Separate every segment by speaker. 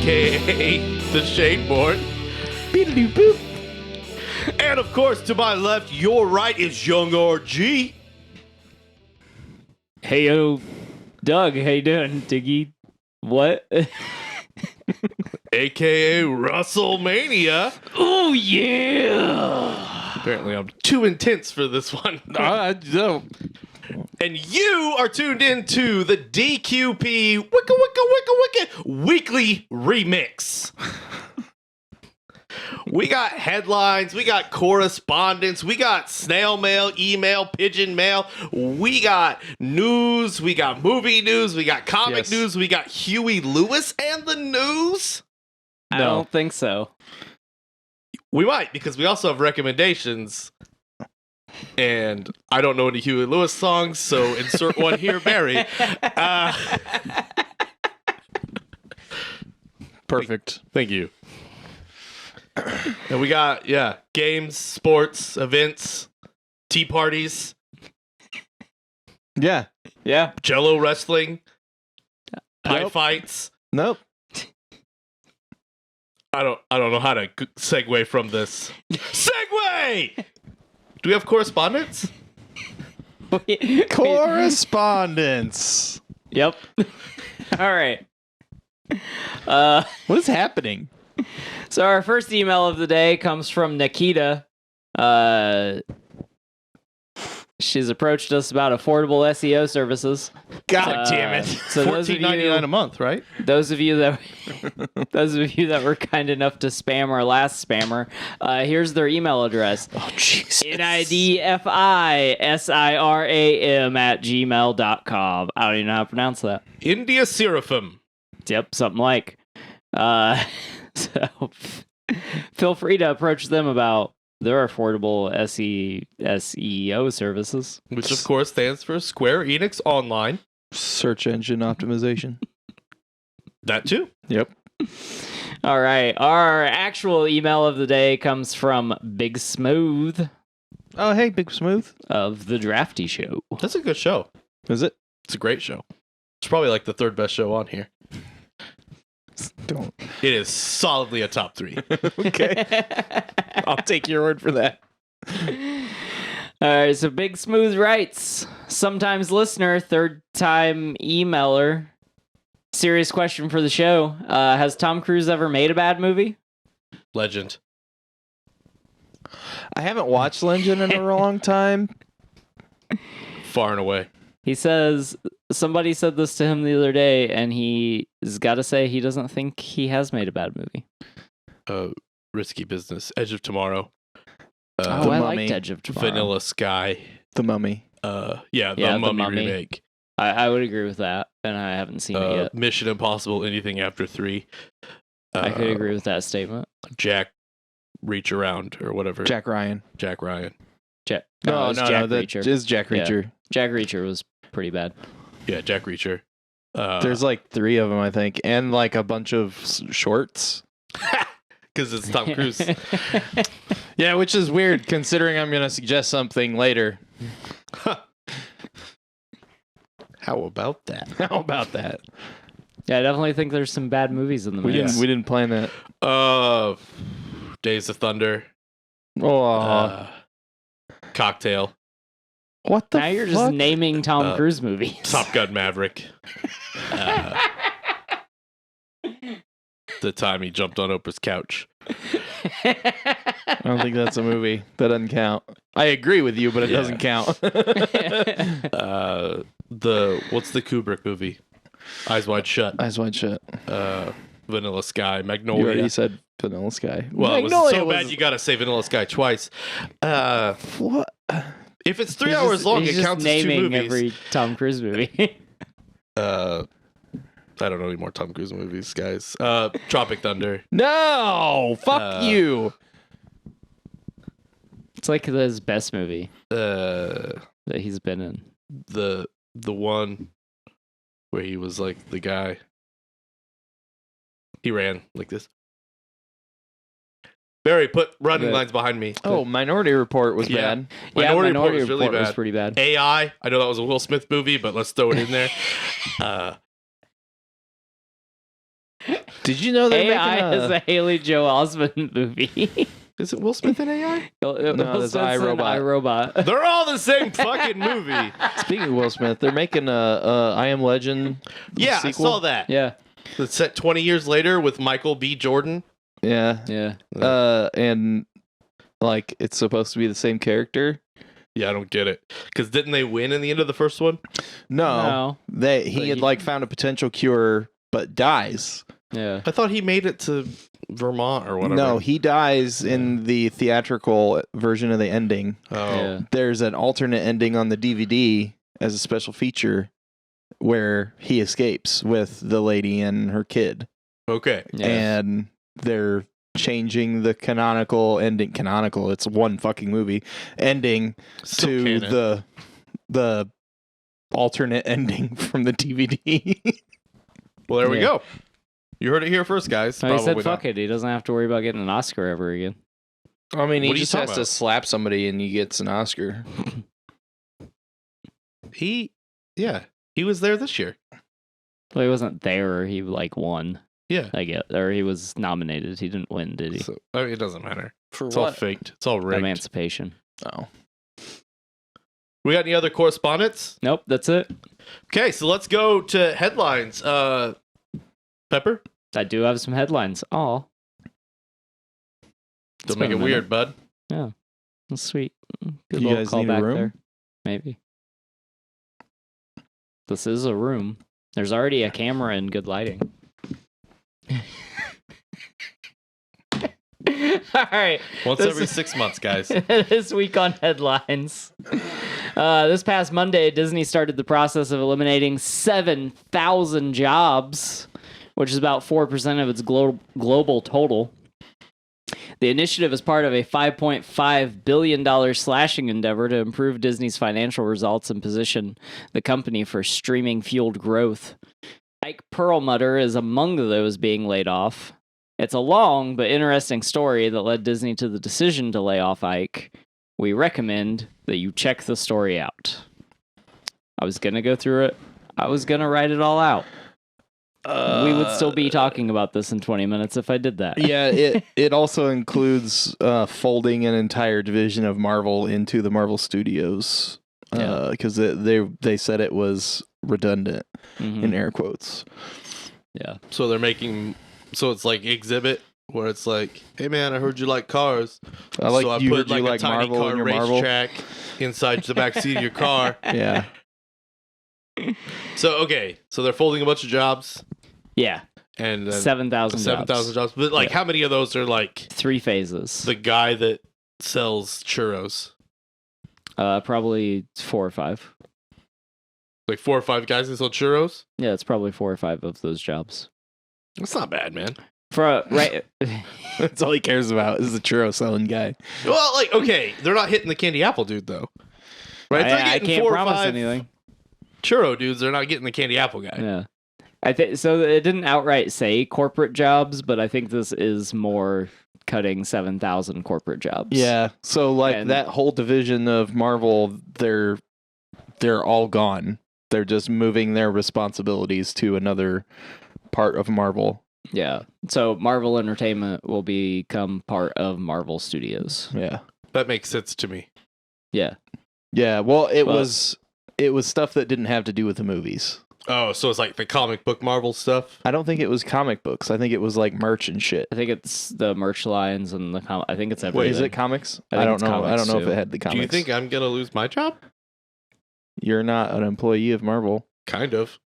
Speaker 1: a.k.a. the Shadeboard.
Speaker 2: Beep-a-doop-boop.
Speaker 1: And of course, to my left, your right is Young RG.
Speaker 3: Hey, yo, Doug, how you doing, Diggy? What?
Speaker 1: a.k.a. Russellmania.
Speaker 3: Oh, yeah!
Speaker 1: Apparently, I'm too intense for this one.
Speaker 2: No.
Speaker 1: And you are tuned into the DQP Wicca Weekly Remix. We got headlines, we got correspondence, we got snail mail, email, pigeon mail, we got news, we got movie news, we got comic news, we got Huey Lewis and the news.
Speaker 3: I don't think so.
Speaker 1: We might, because we also have recommendations. And I don't know any Huey Lewis songs, so insert one here, Barry.
Speaker 2: Perfect.
Speaker 1: Thank you. And we got, games, sports, events, tea parties,
Speaker 2: Yeah.
Speaker 1: Jello wrestling, pie
Speaker 2: Nope.
Speaker 1: fights.
Speaker 2: Nope.
Speaker 1: I don't know how to segue from this. Segue! Do we have correspondence?
Speaker 2: Correspondence.
Speaker 3: Yep. All right.
Speaker 2: What is happening?
Speaker 3: So our first email of the day comes from Nikita. She's approached us about affordable SEO services.
Speaker 2: God damn it.
Speaker 3: So those of
Speaker 1: $14.99 a month, right?
Speaker 3: Those of you that were kind enough to spam our last spammer, here's their email address.
Speaker 2: Oh, Jesus.
Speaker 3: NIDFISIRAM@gmail.com. I don't even know how to pronounce that.
Speaker 1: India Seraphim.
Speaker 3: Yep, something like. So feel free to approach them about their affordable SEO services.
Speaker 1: Which, of course, stands for Square Enix Online.
Speaker 2: Search engine optimization.
Speaker 1: That too.
Speaker 2: Yep.
Speaker 3: All right. Our actual email of the day comes from Big Smooth
Speaker 2: Oh, hey, Big Smooth.
Speaker 3: of The Drafty Show.
Speaker 1: That's a good show.
Speaker 2: Is it?
Speaker 1: It's a great show. It's probably like the third best show on here.
Speaker 2: Don't.
Speaker 1: It is solidly a top 3.
Speaker 2: Okay. I'll take your word for that.
Speaker 3: All right. So Big Smooth writes, sometimes listener, third time emailer. Serious question for the show. Has Tom Cruise ever made a bad movie?
Speaker 1: Legend.
Speaker 2: I haven't watched Legend in a long time.
Speaker 1: Far and away.
Speaker 3: He says somebody said this to him the other day, and he's got to say he doesn't think he has made a bad movie.
Speaker 1: Risky Business. Edge of Tomorrow.
Speaker 2: The
Speaker 3: I
Speaker 2: Mummy.
Speaker 3: liked Edge of Tomorrow.
Speaker 1: Vanilla Sky.
Speaker 2: The Mummy.
Speaker 1: The
Speaker 3: The
Speaker 1: Mummy
Speaker 3: Mummy.
Speaker 1: remake.
Speaker 3: I would agree with that, and I haven't seen it yet.
Speaker 1: Mission Impossible, anything after 3.
Speaker 3: I could agree with that statement.
Speaker 1: Jack Reach Around or whatever.
Speaker 2: Jack Ryan.
Speaker 1: Jack Ryan.
Speaker 3: Jack,
Speaker 2: No,
Speaker 3: it's
Speaker 2: no,
Speaker 3: Jack
Speaker 2: no. That
Speaker 3: Reacher.
Speaker 2: is Jack
Speaker 3: Yeah.
Speaker 2: Reacher.
Speaker 3: Jack Reacher was pretty bad.
Speaker 1: Yeah, Jack Reacher.
Speaker 2: There's like 3 of them, I think, and like a bunch of shorts.
Speaker 1: Because it's Tom Cruise.
Speaker 2: Yeah, which is weird considering I'm going to suggest something later.
Speaker 1: How about that?
Speaker 2: How about that?
Speaker 3: Yeah, I definitely think there's some bad movies in the
Speaker 2: We
Speaker 3: mix.
Speaker 2: didn't plan that.
Speaker 1: Days of Thunder.
Speaker 2: Oh,
Speaker 1: Cocktail.
Speaker 2: what the
Speaker 3: Now you're just
Speaker 2: fuck?
Speaker 3: naming Tom Cruise movies.
Speaker 1: Top Gun Maverick. The time he jumped on Oprah's couch.
Speaker 2: I don't think that's a movie. That doesn't count. I agree with you, but it doesn't count.
Speaker 1: What's the Kubrick movie? Eyes Wide Shut.
Speaker 2: Eyes wide shut.
Speaker 1: Vanilla Sky.
Speaker 2: You
Speaker 1: Magnolia.
Speaker 2: already said Vanilla Sky.
Speaker 1: Well, it was
Speaker 2: Magnolia
Speaker 1: so bad you gotta say Vanilla Sky twice.
Speaker 2: What?
Speaker 1: If it's 3
Speaker 3: He's
Speaker 1: hours
Speaker 3: just-
Speaker 1: long,
Speaker 3: he's
Speaker 1: it
Speaker 3: just
Speaker 1: counts as 2
Speaker 3: naming
Speaker 1: movies.
Speaker 3: every Tom Cruise movie.
Speaker 1: I don't know any more Tom Cruise movies, guys. Tropic Thunder.
Speaker 2: No! Fuck you!
Speaker 3: It's like his best movie
Speaker 1: Uh,
Speaker 3: that he's been in.
Speaker 1: the one where he was like the guy. He ran like this. Barry, put running lines behind me.
Speaker 2: Oh, Minority Report was
Speaker 1: Yeah.
Speaker 2: bad.
Speaker 1: Minority Report was really
Speaker 3: Report was
Speaker 1: bad.
Speaker 3: pretty bad.
Speaker 1: AI. I know that was a Will Smith movie, but let's throw it in there.
Speaker 2: Did you know they're
Speaker 3: AI is a Haley Joel Osment movie.
Speaker 1: Is it Will Smith in AI?
Speaker 3: Will
Speaker 2: that's
Speaker 3: Smith's in iRobot.
Speaker 1: They're all the same fucking movie.
Speaker 2: Speaking of Will Smith, they're making a I Am Legend
Speaker 1: Yeah,
Speaker 2: sequel.
Speaker 1: I saw that.
Speaker 3: Yeah.
Speaker 1: It's set 20 years later with Michael B. Jordan.
Speaker 2: Yeah.
Speaker 3: Yeah.
Speaker 2: And like it's supposed to be the same character.
Speaker 1: Yeah, I don't get it. Because didn't they win in the end of the first one?
Speaker 2: No. He had like found a potential cure but dies.
Speaker 3: Yeah.
Speaker 1: I thought he made it to Vermont or whatever.
Speaker 2: No, he dies in the theatrical version of the ending.
Speaker 1: Oh.
Speaker 3: Yeah.
Speaker 2: There's an alternate ending on the DVD as a special feature where he escapes with the lady and her kid.
Speaker 1: Okay.
Speaker 3: Yeah.
Speaker 2: And they're changing the canonical ending. Canonical, it's one fucking movie. Ending
Speaker 1: Still
Speaker 2: to
Speaker 1: canon.
Speaker 2: the alternate ending from the DVD.
Speaker 1: Well, there we
Speaker 3: Yeah.
Speaker 1: go. You heard it here first, guys.
Speaker 3: No, he said
Speaker 1: Probably
Speaker 3: fuck
Speaker 1: not.
Speaker 3: it. He doesn't have to worry about getting an Oscar ever again.
Speaker 2: I mean, he
Speaker 1: What are you
Speaker 2: just
Speaker 1: talking
Speaker 2: has to
Speaker 1: about?
Speaker 2: slap somebody and he gets an Oscar.
Speaker 1: He was there this year.
Speaker 3: Well, he wasn't there. He like won.
Speaker 1: Yeah.
Speaker 3: I get, or he was nominated. He didn't win, did he?
Speaker 1: So, I mean, it doesn't matter.
Speaker 2: For
Speaker 1: It's all faked. It's all rigged.
Speaker 3: Emancipation.
Speaker 2: Oh.
Speaker 1: We got any other correspondence?
Speaker 3: Nope, that's it.
Speaker 1: Okay, so let's go to headlines. Pepper?
Speaker 3: I do have some headlines. Oh,
Speaker 1: Don't make it weird, bud.
Speaker 3: that's sweet. Good
Speaker 2: You
Speaker 3: little
Speaker 2: guys need a
Speaker 3: callback
Speaker 2: room?
Speaker 3: there. Maybe. This is a room. There's already a camera and good lighting. All right.
Speaker 1: Once
Speaker 3: This
Speaker 1: every
Speaker 3: is-
Speaker 1: 6 months, guys.
Speaker 3: This week on headlines. This past Monday, Disney started the process of eliminating 7,000 jobs, which is about 4% of its global total. The initiative is part of a $5.5 billion slashing endeavor to improve Disney's financial results and position the company for streaming-fueled growth. Ike Perlmutter is among those being laid off. It's a long but interesting story that led Disney to the decision to lay off Ike. We recommend that you check the story out. I was going to go through it. I was going to write it all out. We would still be talking about this in 20 minutes if I did that.
Speaker 2: Yeah, it also includes folding an entire division of Marvel into the Marvel Studios because they said it was redundant
Speaker 3: Mhm.
Speaker 2: in air quotes.
Speaker 3: Yeah.
Speaker 1: So they're making... So it's like Exhibit, where it's like, hey, man, I heard you like cars.
Speaker 2: I like
Speaker 1: so
Speaker 2: you
Speaker 1: put
Speaker 2: heard you
Speaker 1: like
Speaker 2: like
Speaker 1: a tiny
Speaker 2: Marvel
Speaker 1: car
Speaker 2: in your Marvel.
Speaker 1: racetrack inside the back seat of your car.
Speaker 2: Yeah,
Speaker 1: So, okay. So they're folding a bunch of jobs.
Speaker 3: Yeah.
Speaker 1: And then
Speaker 3: 7,000
Speaker 1: 7,000 jobs. But like,
Speaker 3: Yeah.
Speaker 1: how many of those are like
Speaker 3: 3 phases.
Speaker 1: the guy that sells churros?
Speaker 3: Probably 4 or 5.
Speaker 1: Like 4 or 5 guys that sell churros?
Speaker 3: Yeah, it's probably 4 or 5 of those jobs.
Speaker 1: That's not bad, man.
Speaker 3: Right.
Speaker 2: that's all he cares about is the churro selling guy.
Speaker 1: Well, like, okay, they're not hitting the candy apple dude though, right? They're
Speaker 3: I
Speaker 1: getting
Speaker 3: can't
Speaker 1: 4 or
Speaker 3: promise
Speaker 1: 5
Speaker 3: anything.
Speaker 1: churro dudes. They're not getting the candy apple guy.
Speaker 3: Yeah. I think so. It didn't outright say corporate jobs, but I think this is more cutting 7,000 corporate jobs.
Speaker 2: Yeah, so like
Speaker 3: And-
Speaker 2: that whole division of Marvel, they're all gone. They're just moving their responsibilities to another part of Marvel.
Speaker 3: Yeah. So Marvel Entertainment will become part of Marvel Studios.
Speaker 2: Yeah.
Speaker 1: That makes sense to me.
Speaker 3: Yeah.
Speaker 2: Yeah, well, it
Speaker 3: Well-
Speaker 2: was stuff that didn't have to do with the movies.
Speaker 1: Oh, so it's like the comic book Marvel stuff.
Speaker 2: I don't think it was comic books. I think it was like merch and shit.
Speaker 3: I think it's the merch lines and I think it's
Speaker 1: Wait,
Speaker 3: everything.
Speaker 2: Is it comics?
Speaker 3: I think
Speaker 2: I don't
Speaker 3: it's
Speaker 2: know. I
Speaker 3: comics,
Speaker 2: don't know if
Speaker 3: too.
Speaker 2: it had the comics.
Speaker 1: Do you think I'm gonna lose my job?
Speaker 2: You're not an employee of Marvel?
Speaker 1: Kind of.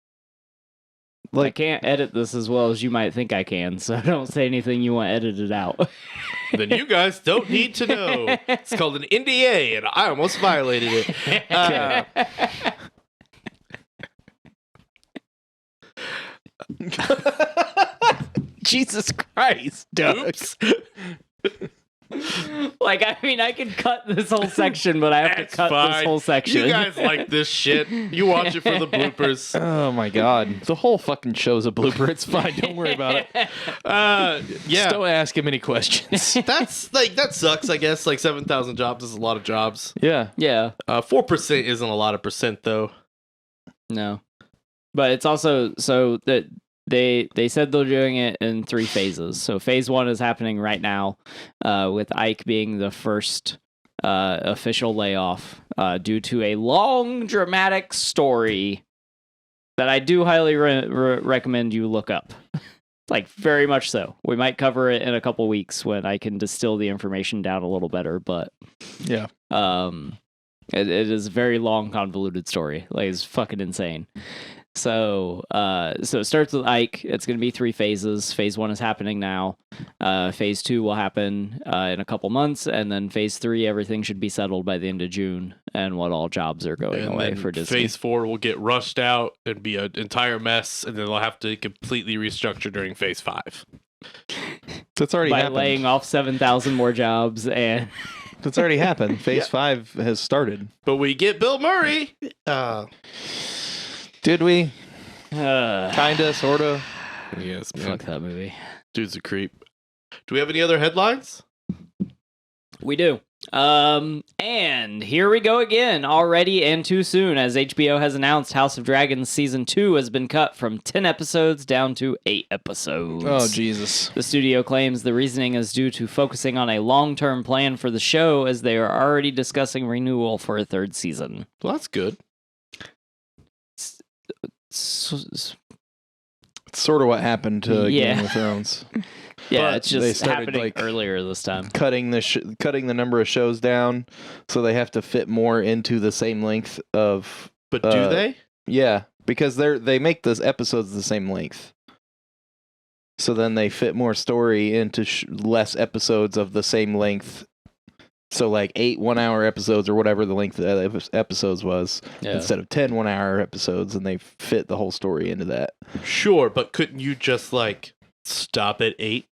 Speaker 3: I can't edit this as well as you might think I can, so don't say anything you want edited out.
Speaker 1: Then you guys don't need to know. It's called an NDA, and I almost violated it.
Speaker 2: Jesus Christ, Doug.
Speaker 1: Oops.
Speaker 3: Like, I mean, I could cut this whole section, but I have
Speaker 1: That's
Speaker 3: to cut
Speaker 1: fine.
Speaker 3: this whole section.
Speaker 1: You guys like this shit. You watch it for the bloopers.
Speaker 2: Oh my god. The whole fucking show's a blooper. It's fine. Don't worry about it.
Speaker 1: Yeah.
Speaker 2: Just don't ask him any questions.
Speaker 1: That's like, that sucks, I guess. Like 7,000 jobs is a lot of jobs.
Speaker 2: Yeah.
Speaker 3: Yeah,
Speaker 1: 4% isn't a lot of percent, though.
Speaker 3: no. But it's also so that They said they're doing it in 3 phases. So phase 1 is happening right now, with Ike being the first official layoff due to a long, dramatic story that I do highly recommend you look up. Like, very much so. We might cover it in a couple weeks when I can distill the information down a little better, but
Speaker 2: Yeah.
Speaker 3: it is a very long, convoluted story. Like, it's fucking insane. So it starts with Ike. It's going to be 3 phases. Phase 1 is happening now. Phase 2 will happen in a couple months, and then phase 3, everything should be settled by the end of June, and what all jobs are going
Speaker 1: And
Speaker 3: away
Speaker 1: then
Speaker 3: for Disney.
Speaker 1: Phase 4 will get rushed out and be an entire mess, and then they'll have to completely restructure during Phase 5.
Speaker 2: That's already
Speaker 3: by
Speaker 2: happened.
Speaker 3: laying off 7,000 more jobs and
Speaker 2: That's already happened. Phase 5 has started.
Speaker 1: But we get Bill Murray.
Speaker 2: Did we?
Speaker 3: Kinda,
Speaker 2: Sorta.
Speaker 1: Yes,
Speaker 3: fuck that movie.
Speaker 1: Dude's a creep. Do we have any other headlines?
Speaker 3: We do. And here we go again, already and too soon, as HBO has announced House of Dragons Season 2 has been cut from 10 episodes down to 8 episodes.
Speaker 2: Oh, Jesus.
Speaker 3: The studio claims the reasoning is due to focusing on a long-term plan for the show, as they are already discussing renewal for a 3rd season.
Speaker 1: Well, that's good.
Speaker 2: It's sort of what happened to Game of Thrones.
Speaker 3: Yeah,
Speaker 2: But
Speaker 3: it's
Speaker 2: they
Speaker 3: just
Speaker 2: started,
Speaker 3: happening
Speaker 2: like,
Speaker 3: earlier this time.
Speaker 2: Cutting the number of shows down, so they have to fit more into the same length of.
Speaker 1: But do they?
Speaker 2: Yeah, because they make those episodes the same length. So then they fit more story into less episodes of the same length. So like 8 1-hour episodes or whatever the length of the episodes was, instead of 10 1-hour episodes, and they fit the whole story into that.
Speaker 1: Sure, but couldn't you just like stop at 8?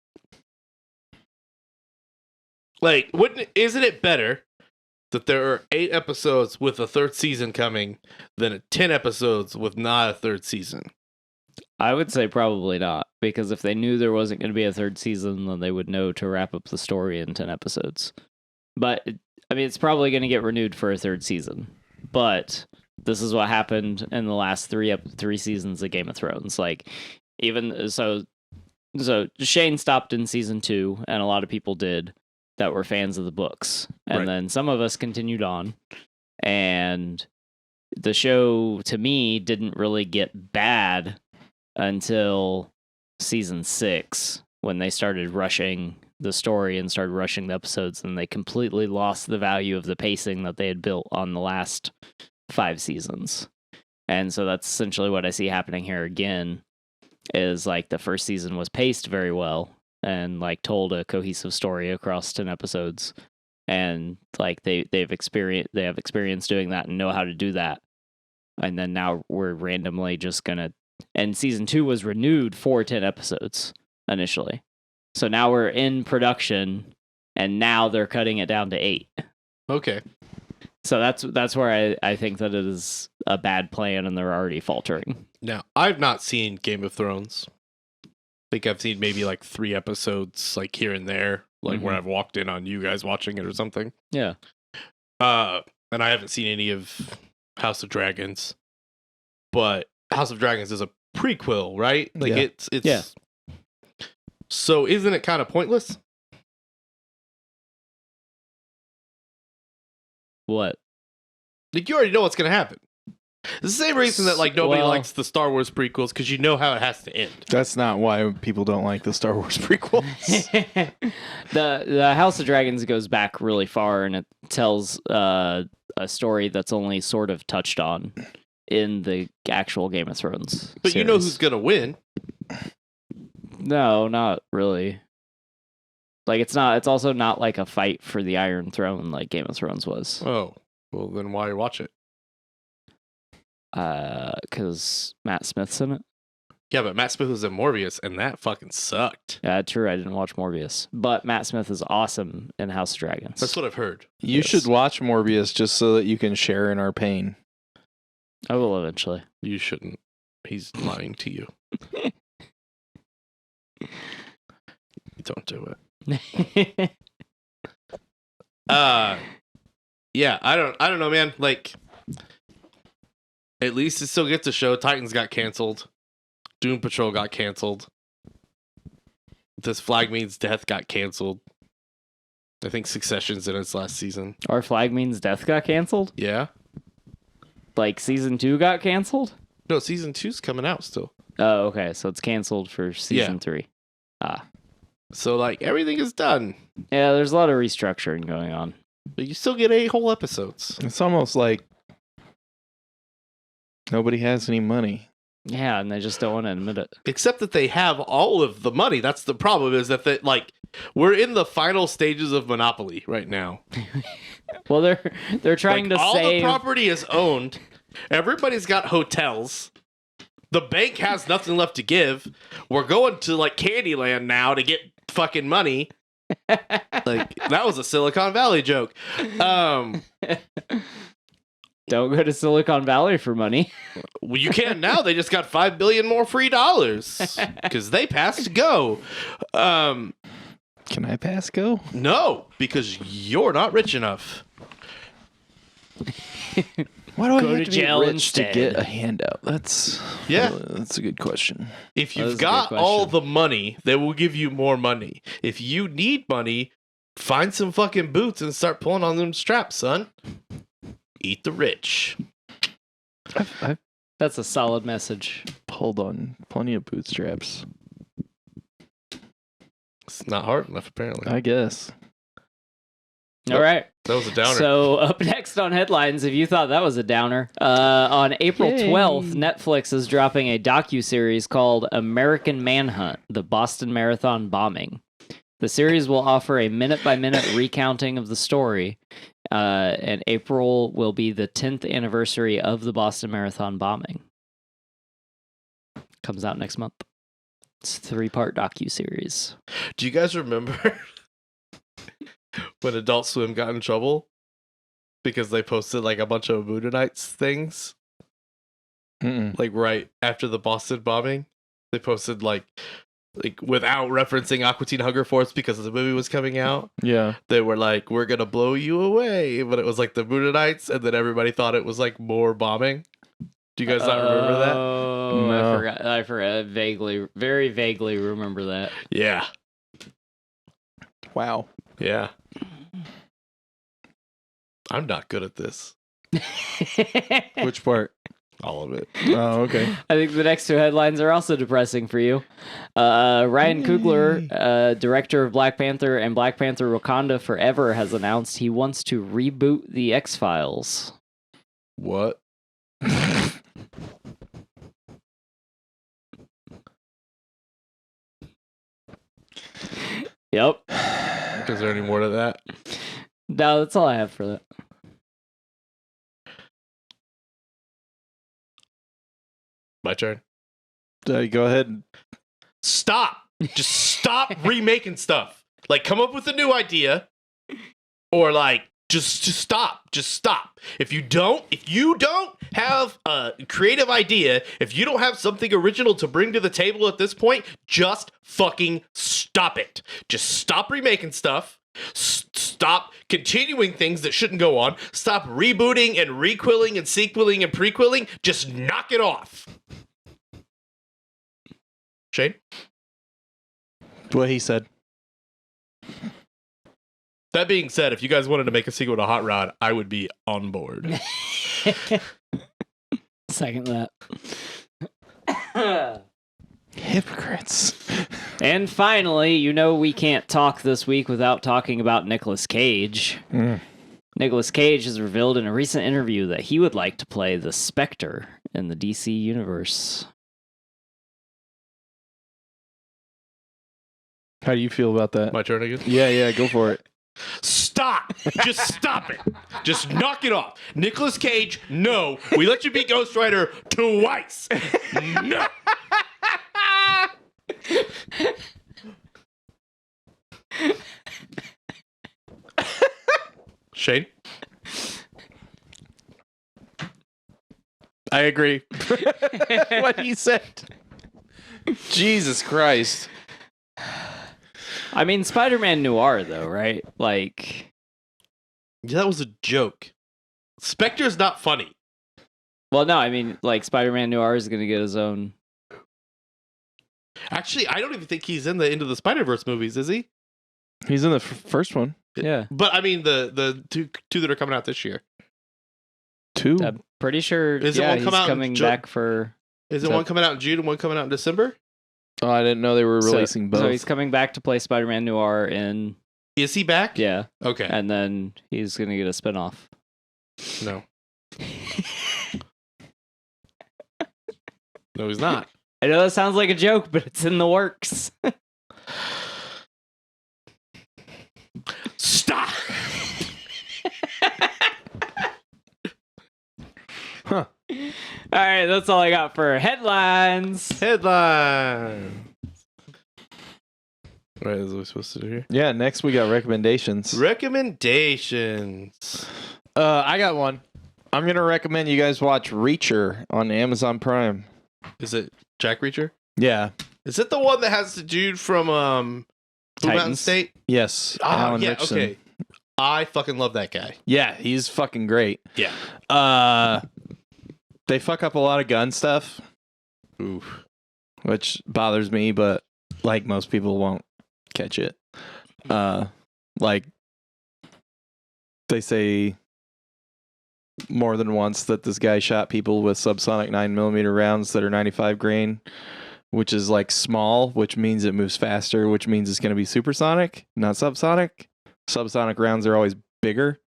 Speaker 1: Like, isn't it better that there are 8 episodes with a 3rd season coming than 10 episodes with not a 3rd season?
Speaker 3: I would say probably not, because if they knew there wasn't going to be a 3rd season, then they would know to wrap up the story in 10 episodes. But, I mean, it's probably going to get renewed for a 3rd season. But this is what happened in the last 3 seasons of Game of Thrones. Like, even so Shane stopped in season 2, and a lot of people did that were fans of the books. And
Speaker 1: Right.
Speaker 3: then some of us continued on. And the show, to me, didn't really get bad until season 6, when they started rushing the story and started rushing the episodes, and they completely lost the value of the pacing that they had built on the last 5 seasons. And so that's essentially what I see happening here again, is like the first season was paced very well and like told a cohesive story across 10 episodes, and like they have experience doing that and know how to do that. And then now we're randomly just gonna, and season 2 was renewed for 10 episodes initially. So now we're in production, and now they're cutting it down to 8.
Speaker 1: Okay.
Speaker 3: So that's where I think that it is a bad plan, and they're already faltering.
Speaker 1: Now, I've not seen Game of Thrones. I think I've seen maybe like 3 episodes, like here and there, like where I've walked in on you guys watching it or something.
Speaker 3: Yeah.
Speaker 1: And I haven't seen any of House of Dragons. But House of Dragons is a prequel, right? Like
Speaker 2: Yeah.
Speaker 1: it's
Speaker 3: Yeah.
Speaker 1: So isn't it kind of pointless?
Speaker 3: What?
Speaker 1: Like, you already know what's going to happen. It's the same reason that like nobody
Speaker 3: Well-
Speaker 1: likes the Star Wars prequels, because you know how it has to end.
Speaker 2: That's not why people don't like the Star Wars prequels.
Speaker 3: The House of Dragons goes back really far, and it tells a story that's only sort of touched on in the actual Game of Thrones.
Speaker 1: But you know
Speaker 3: series.
Speaker 1: who's going to win.
Speaker 3: No, not really. Like, it's also not like a fight for the Iron Throne like Game of Thrones was.
Speaker 1: Oh, well then why watch it?
Speaker 3: Because Matt Smith's in it.
Speaker 1: Yeah, but Matt Smith was in Morbius, and that fucking sucked.
Speaker 3: Yeah, true. I didn't watch Morbius, but Matt Smith is awesome in House of Dragons.
Speaker 1: That's what I've heard.
Speaker 2: You
Speaker 3: Yes.
Speaker 2: should watch Morbius just so that you can share in our pain.
Speaker 3: I will eventually.
Speaker 1: You shouldn't. He's lying to you. Don't do it. Yeah, I don't know, man. Like, at least it still gets a show. Titans got canceled. Doom Patrol got canceled. This Flag Means Death got canceled. I think Succession's in its last season.
Speaker 3: Our Flag Means Death got canceled?
Speaker 1: Yeah.
Speaker 3: Like season 2 got canceled?
Speaker 1: No, season 2's coming out still.
Speaker 3: Oh, okay. So it's canceled for season 3. Ah.
Speaker 1: So, like, everything is done.
Speaker 3: Yeah, there's a lot of restructuring going on.
Speaker 1: But you still get 8 whole episodes.
Speaker 2: It's almost like nobody has any money.
Speaker 3: Yeah, and they just don't want to admit it.
Speaker 1: Except that they have all of the money. That's the problem, is that, we're in the final stages of Monopoly right now.
Speaker 3: Well, they're trying to
Speaker 1: all
Speaker 3: save...
Speaker 1: the property is owned. Everybody's got hotels. The bank has nothing left to give. We're going to, Candyland now to get fucking money. That was a Silicon Valley joke.
Speaker 3: Don't go to Silicon Valley for money.
Speaker 1: Well, you can now. They just got $5 billion more free dollars because they passed go.
Speaker 2: Can I pass go?
Speaker 1: No, because you're not rich enough.
Speaker 2: Why do I
Speaker 3: Go
Speaker 2: have
Speaker 3: to
Speaker 2: to
Speaker 3: jail
Speaker 2: be rich
Speaker 3: instead.
Speaker 2: to get a handout? That's a good question.
Speaker 1: If
Speaker 3: That is
Speaker 1: you've
Speaker 3: a
Speaker 1: got
Speaker 3: good
Speaker 1: all
Speaker 3: question.
Speaker 1: the money, they will give you more money. If you need money, find some fucking boots and start pulling on them straps, son. Eat the rich.
Speaker 2: I've
Speaker 3: That's a solid message.
Speaker 2: pulled on plenty of bootstraps.
Speaker 1: It's not hard enough, apparently.
Speaker 2: I guess.
Speaker 3: All right.
Speaker 1: That was a downer.
Speaker 3: So up next on headlines, if you thought that was a downer, on April
Speaker 2: Yay.
Speaker 3: 12th, Netflix is dropping a docuseries called American Manhunt, the Boston Marathon Bombing. The series will offer a minute-by-minute recounting of the story, and April will be the 10th anniversary of the Boston Marathon bombing. Comes out next month. It's a 3-part docuseries.
Speaker 1: Do you guys remember when Adult Swim got in trouble because they posted a bunch of Buddha Nights things?
Speaker 2: Mm-mm.
Speaker 1: Right after the Boston bombing, they posted without referencing Aqua Teen Hunger Force because the movie was coming out.
Speaker 2: Yeah.
Speaker 1: They were like, "We're gonna blow you away," but it was the Buddha Nights, and then everybody thought it was more bombing. Do you guys not remember that?
Speaker 3: Oh,
Speaker 2: No.
Speaker 3: I forgot. Vaguely, very vaguely remember that.
Speaker 1: Yeah,
Speaker 2: Wow.
Speaker 1: yeah. I'm not good at this.
Speaker 2: Which part?
Speaker 1: All of it.
Speaker 2: Oh, okay.
Speaker 3: I think the next 2 headlines are also depressing for you. Ryan Coogler, director of Black Panther and Black Panther Wakanda Forever, has announced he wants to reboot the X-Files.
Speaker 1: What?
Speaker 3: Yep.
Speaker 1: Is there any more to that?
Speaker 3: No, that's all I have for that.
Speaker 1: My turn.
Speaker 2: Go ahead.
Speaker 1: Stop. Just stop remaking stuff. Come up with a new idea, or just stop. Just stop. If you don't have a creative idea, if you don't have something original to bring to the table at this point, just fucking stop it. Just stop remaking stuff. Stop continuing things that shouldn't go on. Stop rebooting and requilling and sequeling and prequeling. Just knock it off. Shane?
Speaker 2: What he said.
Speaker 1: That being said, if you guys wanted to make a sequel to Hot Rod, I would be on board.
Speaker 3: Second that.
Speaker 2: Hypocrites.
Speaker 3: And finally, we can't talk this week without talking about Nicolas Cage. Nicolas Cage has revealed in a recent interview that he would like to play the Spectre in the DC universe.
Speaker 2: How do you feel about that?
Speaker 1: My turn again?
Speaker 2: Yeah, go for it.
Speaker 1: Stop! Just stop it! Just knock it off. Nicolas Cage, no. We let you be Ghost Rider twice. No. Shane?
Speaker 2: I agree. What he said. Jesus Christ.
Speaker 3: I mean, Spider-Man Noir, though, right?
Speaker 1: Yeah, that was a joke. Spectre's not funny.
Speaker 3: Well, no, I mean, Spider-Man Noir is going to get his own
Speaker 1: Actually, I don't even think he's in the Into the Spider-Verse movies, is he?
Speaker 2: He's in the first one.
Speaker 3: Yeah.
Speaker 1: But I mean, the two that are coming out this year.
Speaker 2: 2.
Speaker 3: I'm pretty sure
Speaker 1: Is it one
Speaker 3: he's
Speaker 1: come out in
Speaker 3: coming back for...
Speaker 1: Is it one coming out in June and one coming out in December?
Speaker 2: Oh, I didn't know they were releasing both.
Speaker 3: So he's coming back to play Spider-Man Noir in...
Speaker 1: Is he back?
Speaker 3: Yeah.
Speaker 1: Okay.
Speaker 3: And then he's going to get a spinoff.
Speaker 1: No. No, he's not.
Speaker 3: I know that sounds like a joke, but it's in the works.
Speaker 1: Stop!
Speaker 2: Huh.
Speaker 3: All right, that's all I got for headlines.
Speaker 1: Headline. Right, is what we're supposed to do here?
Speaker 2: Yeah, next we got recommendations.
Speaker 1: Recommendations.
Speaker 2: I got one. I'm going to recommend you guys watch Reacher on Amazon Prime.
Speaker 1: Is it Jack Reacher?
Speaker 2: Yeah.
Speaker 1: Is it the one that has the dude from Blue Mountain
Speaker 3: Titans.
Speaker 1: State?
Speaker 2: Yes.
Speaker 1: Ah,
Speaker 2: Alan
Speaker 1: yeah,
Speaker 2: Richardson.
Speaker 1: okay. I fucking love that guy.
Speaker 2: Yeah, he's fucking great.
Speaker 1: Yeah.
Speaker 2: They fuck up a lot of gun stuff,
Speaker 1: Oof.
Speaker 2: which bothers me, but like most people won't catch it. Like they say more than once that this guy shot people with subsonic 9mm rounds that are 95 grain, which is like small, which means it moves faster, which means it's going to be supersonic, not subsonic. Subsonic rounds are always bigger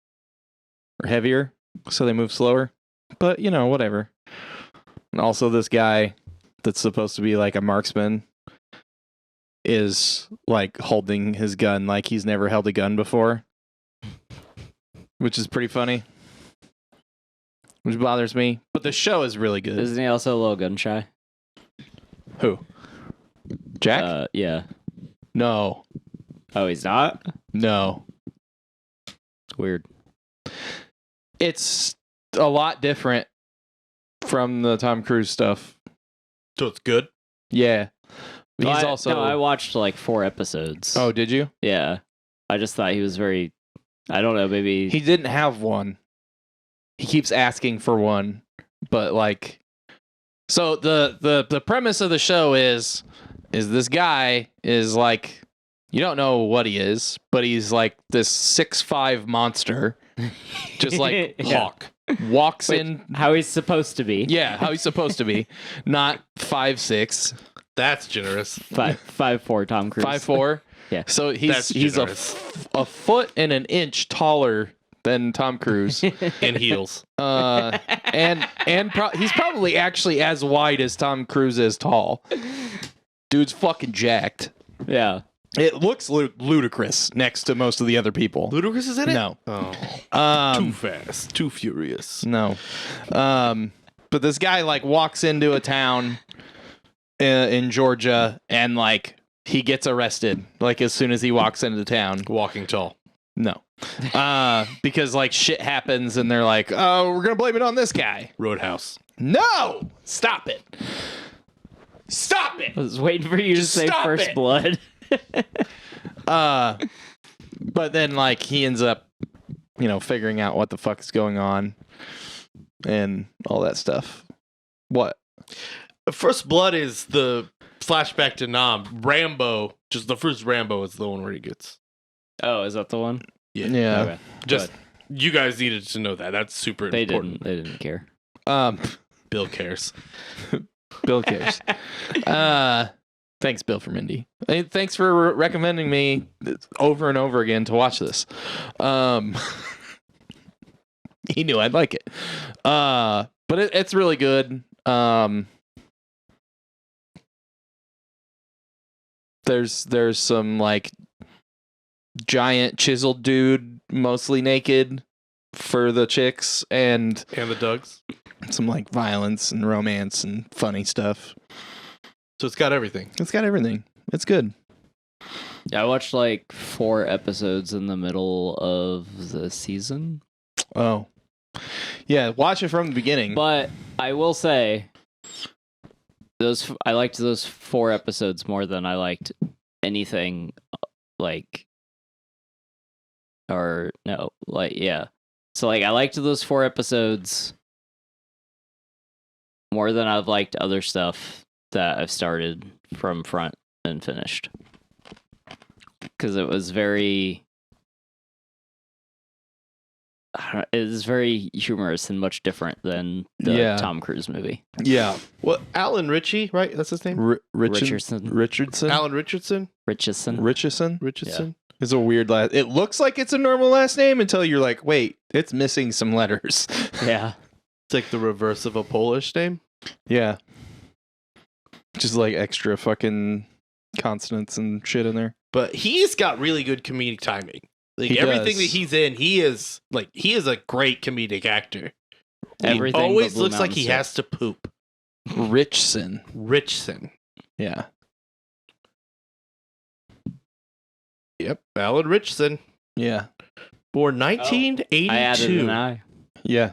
Speaker 2: or heavier, so they move slower. But, you know, whatever. And also this guy that's supposed to be like a marksman is like holding his gun like he's never held a gun before, which is pretty funny, which bothers me. But the show is really good.
Speaker 3: Isn't he also a little gun shy?
Speaker 2: Who? Jack?
Speaker 3: Yeah.
Speaker 2: No.
Speaker 3: Oh, he's not?
Speaker 2: No.
Speaker 3: It's weird.
Speaker 2: It's a lot different from the Tom Cruise stuff.
Speaker 1: So it's good?
Speaker 2: Yeah. He's
Speaker 3: Well,
Speaker 2: also...
Speaker 3: No, I watched like 4 episodes.
Speaker 2: Oh, did you?
Speaker 3: Yeah. I just thought he was very... I don't know, maybe...
Speaker 2: He didn't have one. He keeps asking for one, but like... So the premise of the show is this guy is like... You don't know what he is, but he's like this 6'5" monster. Just like
Speaker 3: Yeah.
Speaker 2: Hawk. Walks in...
Speaker 3: How he's supposed to be.
Speaker 2: Yeah, how he's supposed to be. Not 5'6".
Speaker 1: That's generous.
Speaker 3: 5'4" Tom Cruise.
Speaker 2: 5'4".
Speaker 3: Yeah.
Speaker 2: So
Speaker 1: That's
Speaker 2: he's
Speaker 1: generous.
Speaker 2: a foot and an inch taller than Tom Cruise.
Speaker 1: In heels.
Speaker 2: And he's probably actually as wide as Tom Cruise is tall. Dude's fucking jacked.
Speaker 3: Yeah.
Speaker 2: It looks ludicrous next to most of the other people.
Speaker 1: Ludacris is in it?
Speaker 2: No.
Speaker 1: Oh. Too fast. Too furious.
Speaker 2: No. But this guy like walks into a town in Georgia and like he gets arrested like as soon as he walks into town.
Speaker 1: Walking tall.
Speaker 2: No. Because like shit happens and they're like, oh, we're going to blame it on this guy.
Speaker 1: Roadhouse.
Speaker 2: No! Stop it. Stop it.
Speaker 3: I was waiting for you to say
Speaker 2: Stop
Speaker 3: First
Speaker 2: it.
Speaker 3: Blood.
Speaker 2: But then like he ends up, you know, figuring out what the fuck is going on and all that stuff. What?
Speaker 1: First Blood is the flashback to Nam. Rambo, just the first Rambo is the one where he gets.
Speaker 3: Oh, is that the one?
Speaker 2: Yeah.
Speaker 3: Okay.
Speaker 1: Just,
Speaker 3: Good.
Speaker 1: you guys needed to know that. That's super
Speaker 3: They
Speaker 1: important.
Speaker 3: didn't. They didn't care.
Speaker 1: Bill cares.
Speaker 2: Bill cares. Thanks, Bill from Indy. Hey, thanks for recommending me over and over again to watch this. He knew I'd like it. But it's really good. There's some like giant chiseled dude, mostly naked for the chicks, and
Speaker 1: And the Dougs.
Speaker 2: some like violence and romance and funny stuff.
Speaker 1: So it's got everything.
Speaker 2: It's got everything. It's good.
Speaker 3: Yeah, I watched like 4 episodes in the middle of the season.
Speaker 2: Oh. Yeah, watch it from the beginning.
Speaker 3: But I will say, I liked those 4 episodes more than I liked anything like, or no, like, yeah. So like I liked those 4 episodes more than I've liked other stuff that I've started from front and finished. Because it was very... It was very humorous and much different than the Tom Cruise movie.
Speaker 2: Yeah.
Speaker 1: What? Alan Ritchie, right? That's his name?
Speaker 3: Richardson.
Speaker 1: Alan Richardson?
Speaker 2: Richardson. It's a weird last... It looks like it's a normal last name until you're like, wait, it's missing some letters.
Speaker 3: Yeah.
Speaker 1: It's like the reverse of a Polish name.
Speaker 2: Yeah. Just like extra fucking consonants and shit in there.
Speaker 1: But he's got really good comedic timing. Like
Speaker 2: He
Speaker 1: everything
Speaker 2: does.
Speaker 1: that he's in, he is a great comedic actor.
Speaker 3: Everything
Speaker 1: he always
Speaker 3: but Blue
Speaker 1: looks like
Speaker 3: Mountain
Speaker 1: he
Speaker 3: State.
Speaker 1: has to poop.
Speaker 2: Richson. Yeah.
Speaker 1: Yep, Alan Richardson,
Speaker 2: Yeah.
Speaker 1: born 1982.
Speaker 3: I added an I.
Speaker 2: Yeah.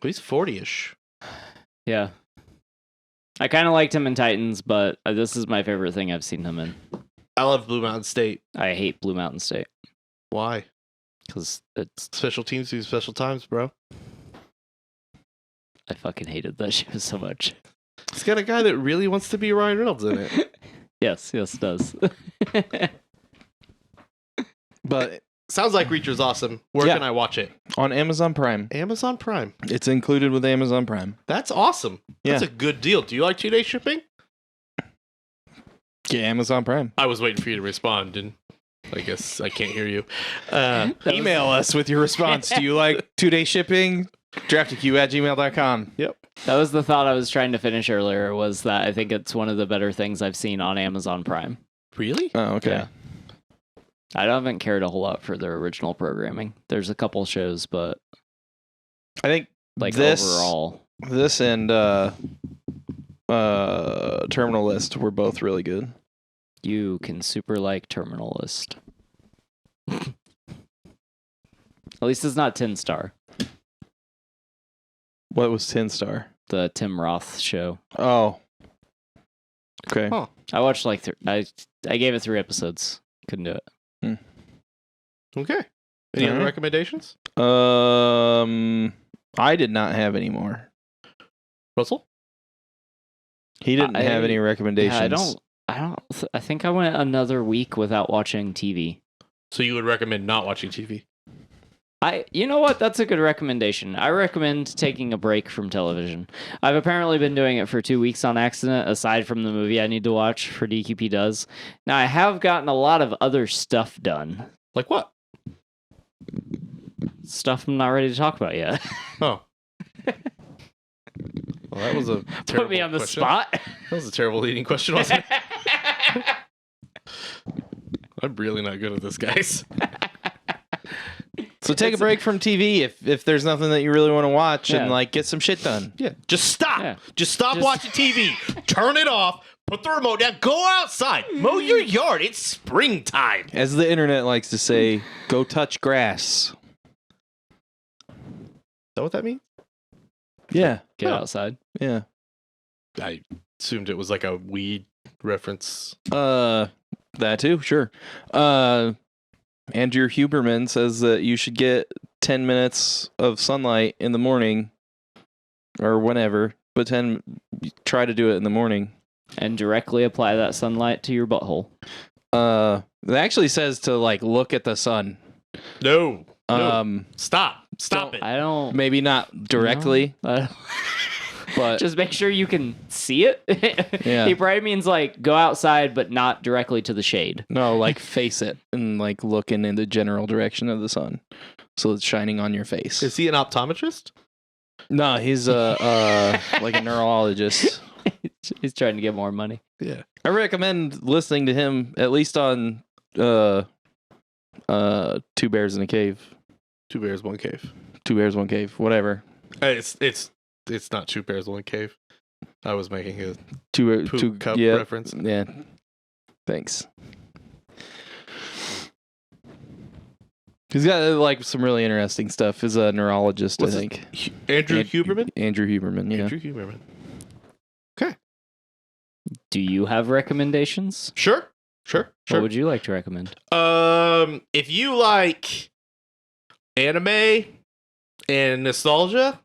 Speaker 1: He's 40ish.
Speaker 3: Yeah. I kind of liked him in Titans, but this is my favorite thing I've seen him in.
Speaker 1: I love Blue Mountain State.
Speaker 3: I hate Blue Mountain State
Speaker 1: Why?
Speaker 3: because it's...
Speaker 1: Special teams do special times, bro.
Speaker 3: I fucking hated that show so much.
Speaker 1: It's got a guy that really wants to be Ryan Reynolds in it.
Speaker 3: Yes, it does.
Speaker 2: But
Speaker 1: Sounds like Reacher's awesome. Where
Speaker 2: Yeah.
Speaker 1: can I watch it?
Speaker 2: on Amazon Prime.
Speaker 1: Amazon Prime.
Speaker 2: It's included with Amazon Prime.
Speaker 1: That's awesome. That's
Speaker 2: Yeah.
Speaker 1: a good deal. Do you like 2-day shipping?
Speaker 2: Get Amazon Prime.
Speaker 1: I was waiting for you to respond, and I guess I can't hear you.
Speaker 2: Email us with your response. Do you like 2-day shipping? draftiq@gmail.com.
Speaker 3: That was the thought I was trying to finish earlier, was that I think it's one of the better things I've seen on Amazon Prime.
Speaker 1: Really?
Speaker 2: Oh, okay.
Speaker 3: Yeah. I haven't cared a whole lot for their original programming. There's a couple shows, but
Speaker 2: I think
Speaker 3: like
Speaker 2: this,
Speaker 3: overall,
Speaker 2: this and Terminal List were both really good.
Speaker 3: you can super like Terminal List. At least it's not 10 Star,
Speaker 2: What was 10 Star?
Speaker 3: the Tim Roth show.
Speaker 2: Oh. Okay.
Speaker 1: Huh.
Speaker 3: I watched like I gave it 3 episodes. Couldn't do it.
Speaker 1: Okay. Any other
Speaker 2: Alright.
Speaker 1: recommendations?
Speaker 2: I did not have any more.
Speaker 1: Russell?
Speaker 2: He didn't have any recommendations.
Speaker 3: Yeah, I think I went another week without watching TV.
Speaker 1: So you would recommend not watching TV?
Speaker 3: You know what? That's a good recommendation. I recommend taking a break from television. I've apparently been doing it for 2 weeks on accident, aside from the movie I need to watch for DQP Does. Now, I have gotten a lot of other stuff done.
Speaker 1: Like what?
Speaker 3: Stuff I'm not ready to talk about yet.
Speaker 1: Oh. Well, that was a terrible
Speaker 3: Put me on the
Speaker 1: question.
Speaker 3: spot.
Speaker 1: That was a terrible leading question, wasn't it? I'm really not good at this, guys.
Speaker 2: So take a break from TV if there's nothing that you really want to watch and
Speaker 3: Yeah.
Speaker 2: like get some shit done.
Speaker 1: Yeah. Just stop.
Speaker 3: Yeah.
Speaker 1: Just stop
Speaker 3: Just-
Speaker 1: watching TV. Turn it off. Put the remote down. Go outside. Mow your yard. It's springtime.
Speaker 2: As the internet likes to say, go touch grass.
Speaker 1: Is that what that means?
Speaker 2: Yeah.
Speaker 3: Get
Speaker 1: Oh.
Speaker 3: outside.
Speaker 2: Yeah.
Speaker 1: I assumed it was like a weed reference.
Speaker 2: That too, sure. Andrew Huberman says that you should get 10 minutes of sunlight in the morning or whenever, but try to do it in the morning.
Speaker 3: And directly apply that sunlight to your butthole.
Speaker 2: It actually says to like look at the sun.
Speaker 1: No.
Speaker 2: Um,
Speaker 1: Stop. Stop it.
Speaker 3: I don't...
Speaker 2: maybe not directly,
Speaker 3: No.
Speaker 2: but
Speaker 3: Just make sure you can see it.
Speaker 2: Yeah.
Speaker 3: He probably means like go outside, but not directly to the shade.
Speaker 2: no, like face it and like looking in the general direction of the sun, so it's shining on your face.
Speaker 1: Is he an optometrist?
Speaker 2: No, he's like a neurologist.
Speaker 3: He's trying to get more money.
Speaker 1: Yeah.
Speaker 2: I recommend listening to him at least on Two Bears in a Cave.
Speaker 1: 2 bears, 1 cave.
Speaker 2: 2 Bears, 1 Cave, whatever.
Speaker 1: It's not 2 bears, 1 cave. I was making a
Speaker 2: Two
Speaker 1: poop cup
Speaker 2: yeah,
Speaker 1: reference.
Speaker 2: Yeah. Thanks. He's got like some really interesting stuff. He's a neurologist,
Speaker 1: What's
Speaker 2: I
Speaker 1: his-
Speaker 2: think.
Speaker 1: Andrew Huberman?
Speaker 2: Andrew Huberman, yeah.
Speaker 1: Andrew Huberman.
Speaker 3: Do you have recommendations?
Speaker 1: Sure.
Speaker 3: What would you like to recommend?
Speaker 1: If you like anime and nostalgia,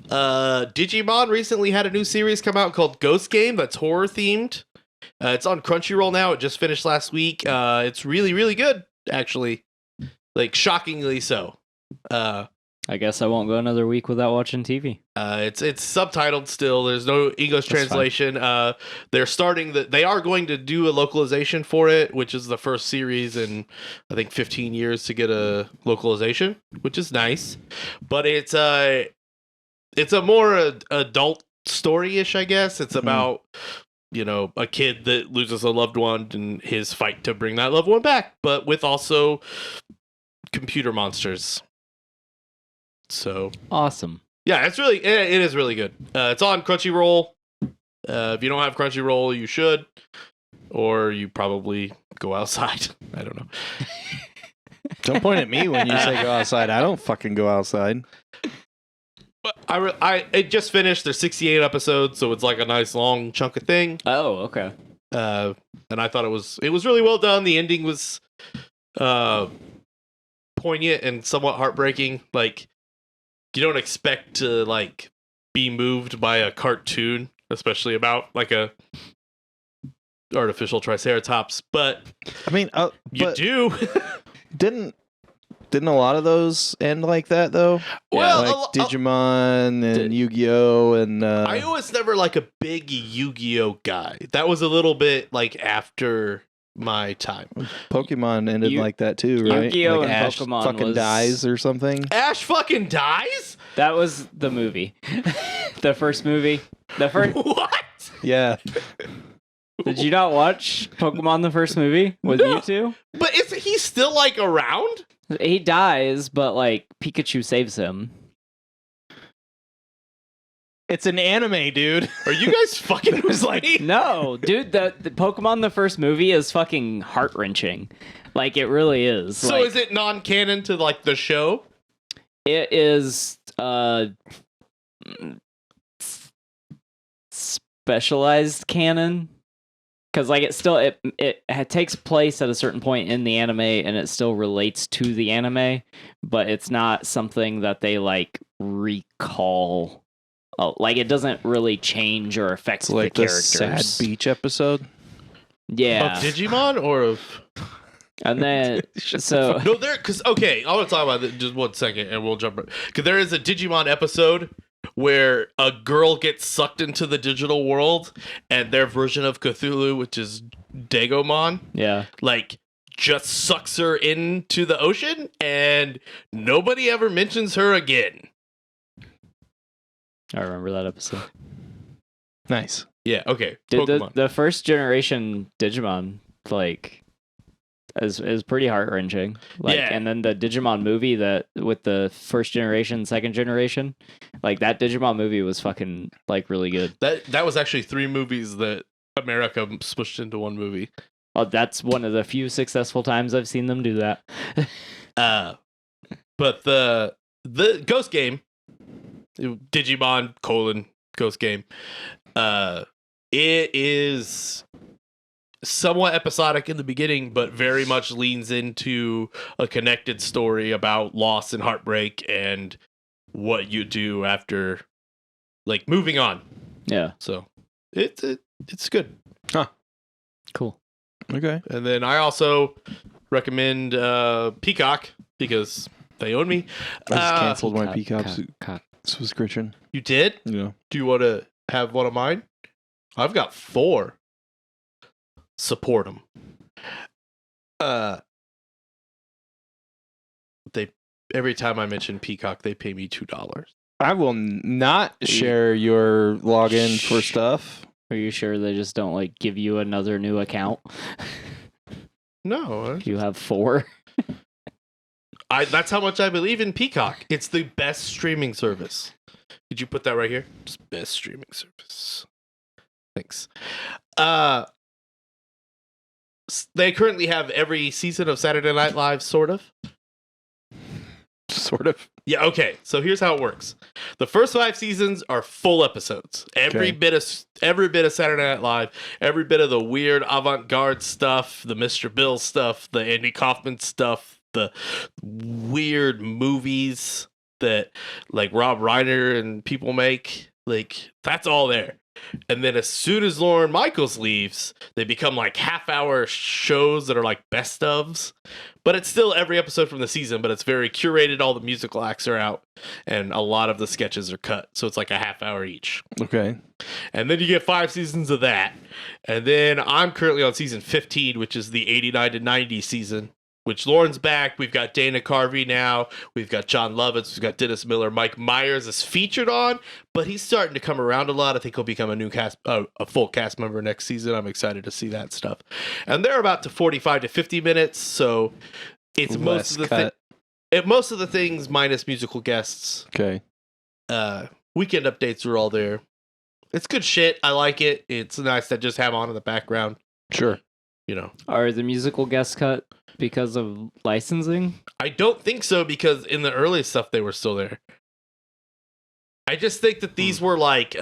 Speaker 1: Digimon recently had a new series come out called Ghost Game that's horror themed. It's on Crunchyroll now. It just finished last week. It's really, really good, actually. Like, shockingly so.
Speaker 3: I guess I won't go another week without watching TV.
Speaker 1: It's subtitled still. There's no English translation. They are going to do a localization for it, which is the first series in I think 15 years to get a localization, which is nice. But it's a more adult story-ish, I guess. It's about a kid that loses a loved one and his fight to bring that loved one back, but with also computer monsters. So
Speaker 3: awesome.
Speaker 1: Yeah, it is really good. It's on Crunchyroll. If you don't have Crunchyroll, you should, or you probably go outside. I don't know.
Speaker 2: Don't point at me when you say go outside. I don't fucking go outside.
Speaker 1: But it just finished. There's 68 episodes, so it's like a nice long chunk of thing.
Speaker 3: Oh, okay.
Speaker 1: And I thought it was really well done. The ending was poignant and somewhat heartbreaking. Like, you don't expect to like be moved by a cartoon, especially about like a artificial triceratops, but
Speaker 2: I mean,
Speaker 1: you do.
Speaker 2: Didn't a lot of those end like that though?
Speaker 1: Well,
Speaker 2: like Digimon and Yu-Gi-Oh and
Speaker 1: I was never like a big Yu-Gi-Oh guy. That was a little bit like after my time.
Speaker 2: Pokemon ended like that too, right?
Speaker 3: Yu-Gi-Oh
Speaker 2: like
Speaker 3: and
Speaker 2: Ash
Speaker 3: Pokemon
Speaker 2: fucking dies or something.
Speaker 1: Ash fucking dies?
Speaker 3: That was the movie. The first movie. The first.
Speaker 1: What?
Speaker 2: Yeah.
Speaker 3: Did you not watch Pokemon the first movie with Mewtwo?
Speaker 1: But is he still like around?
Speaker 3: He dies, but like Pikachu saves him.
Speaker 2: It's an anime, dude.
Speaker 1: Are you guys fucking was like
Speaker 3: No, dude, the Pokemon the first movie is fucking heart-wrenching. Like, it really is.
Speaker 1: So
Speaker 3: like,
Speaker 1: is it non-canon to like the show?
Speaker 3: It is specialized canon. Because like it takes place at a certain point in the anime and it still relates to the anime, but it's not something that they like recall. Oh, like it doesn't really change or affect the
Speaker 2: like
Speaker 3: characters.
Speaker 2: The sad beach episode.
Speaker 3: Yeah.
Speaker 1: Of Digimon or of
Speaker 3: And then so
Speaker 1: no, because okay, I want to talk about it just 1 second, and we'll jump. Because there is a Digimon episode where a girl gets sucked into the digital world, and their version of Cthulhu, which is Dagomon,
Speaker 3: yeah.
Speaker 1: like just sucks her into the ocean, and nobody ever mentions her again.
Speaker 3: I remember that episode.
Speaker 2: Nice.
Speaker 1: Yeah. Okay.
Speaker 3: Dude, the first generation Digimon like is pretty heart wrenching. Like,
Speaker 1: Yeah.
Speaker 3: And then the Digimon movie that with the first generation, second generation, like that Digimon movie was fucking like really good.
Speaker 1: That was actually 3 movies that America smushed into one movie.
Speaker 3: Oh, that's one of the few successful times I've seen them do that.
Speaker 1: But the Ghost game, Digimon Ghost game, it is somewhat episodic in the beginning, but very much leans into a connected story about loss and heartbreak and what you do after, like, moving on.
Speaker 3: Yeah.
Speaker 1: So it's good.
Speaker 2: Huh.
Speaker 3: Cool.
Speaker 2: Okay.
Speaker 1: And then I also recommend Peacock because they own me.
Speaker 2: I just canceled my
Speaker 3: Peacock.
Speaker 2: Peacock subscription.
Speaker 1: You did?
Speaker 2: Yeah.
Speaker 1: Do you want to have one of mine? I've got 4. Support them. Every time I mention Peacock, they pay me $2.
Speaker 2: I will not share your login for stuff.
Speaker 3: Are you sure they just don't like give you another new account?
Speaker 1: No,
Speaker 3: You have 4.
Speaker 1: that's how much I believe in Peacock. It's the best streaming service. Did you put that right here? Just best streaming service. Thanks. They currently have every season of Saturday Night Live, sort of.
Speaker 2: Sort of.
Speaker 1: Yeah, okay. So here's how it works. The first 5 seasons are full episodes. Every bit of Saturday Night Live, every bit of the weird avant-garde stuff, the Mr. Bill stuff, the Andy Kaufman stuff, the weird movies that like Rob Reiner and people make. Like, that's all there. And then as soon as Lorne Michaels leaves, they become like half-hour shows that are like best ofs. But it's still every episode from the season, but it's very curated. All the musical acts are out, and a lot of the sketches are cut. So it's like a half-hour each.
Speaker 2: Okay.
Speaker 1: And then you get 5 seasons of that. And then I'm currently on season 15, which is the 89 to 90 season, which Lauren's back. We've got Dana Carvey now. We've got John Lovitz. We've got Dennis Miller. Mike Myers is featured on, but he's starting to come around a lot. I think he'll become a full cast member next season. I'm excited to see that stuff. And they're about to 45 to 50 minutes, so it's most of the things minus musical guests.
Speaker 2: Okay.
Speaker 1: Weekend updates are all there. It's good shit. I like it. It's nice to just have on in the background.
Speaker 2: Sure.
Speaker 1: You know.
Speaker 3: Are the musical guests cut because of licensing?
Speaker 1: I don't think so, because in the early stuff they were still there. I just think that these were like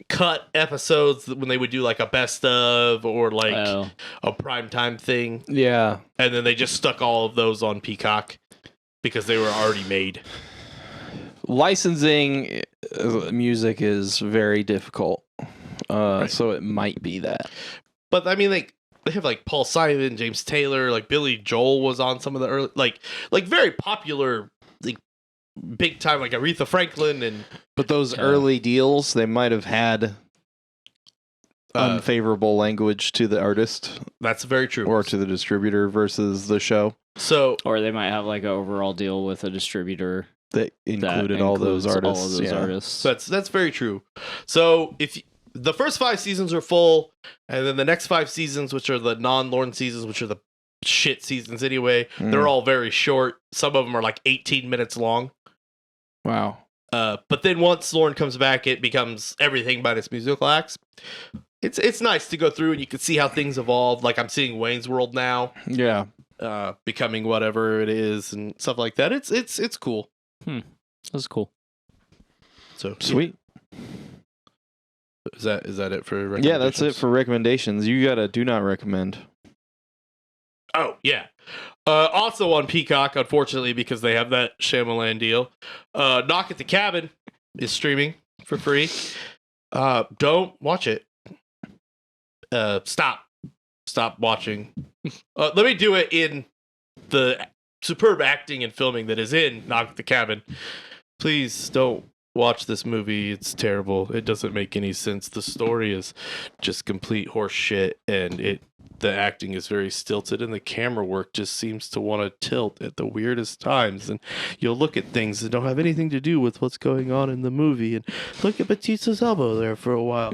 Speaker 1: cut episodes when they would do like a best of or like a primetime thing.
Speaker 2: Yeah.
Speaker 1: And then they just stuck all of those on Peacock because they were already made.
Speaker 2: Licensing music is very difficult.
Speaker 1: Right.
Speaker 2: So it might be that.
Speaker 1: But I mean, like, they have like Paul Simon, James Taylor, like Billy Joel was on some of the early, like very popular, like big time, like Aretha Franklin and.
Speaker 2: But those early deals, they might have had unfavorable language to the artist.
Speaker 1: That's very true.
Speaker 2: Or to the distributor versus the show.
Speaker 1: So,
Speaker 3: or they might have like an overall deal with a distributor
Speaker 2: that included all those artists.
Speaker 3: All of those artists.
Speaker 1: That's very true. So if the first 5 seasons are full, and then the next 5 seasons, which are the non-Lorne seasons, which are the shit seasons anyway, they're all very short. Some of them are like 18 minutes long.
Speaker 2: Wow.
Speaker 1: But then once Lorne comes back, it becomes everything but its musical acts. It's nice to go through and you can see how things evolve. Like I'm seeing Wayne's World now.
Speaker 2: Yeah.
Speaker 1: Becoming whatever it is and stuff like that. It's cool.
Speaker 3: That's cool.
Speaker 1: So
Speaker 2: sweet.
Speaker 1: Yeah. Is that it for recommendations?
Speaker 2: Yeah, that's it for recommendations. You got a do not recommend.
Speaker 1: Oh, yeah. Also on Peacock, unfortunately, because they have that Shyamalan deal, Knock at the Cabin is streaming for free. Don't watch it. Stop watching. Let me do it in the superb acting and filming that is in Knock at the Cabin. Please don't watch this movie. It's terrible. It doesn't make any sense. The story is just complete horse shit, and the acting is very stilted, and the camera work just seems to want to tilt at the weirdest times. And you'll look at things that don't have anything to do with what's going on in the movie, and look at Batista's elbow there for a while.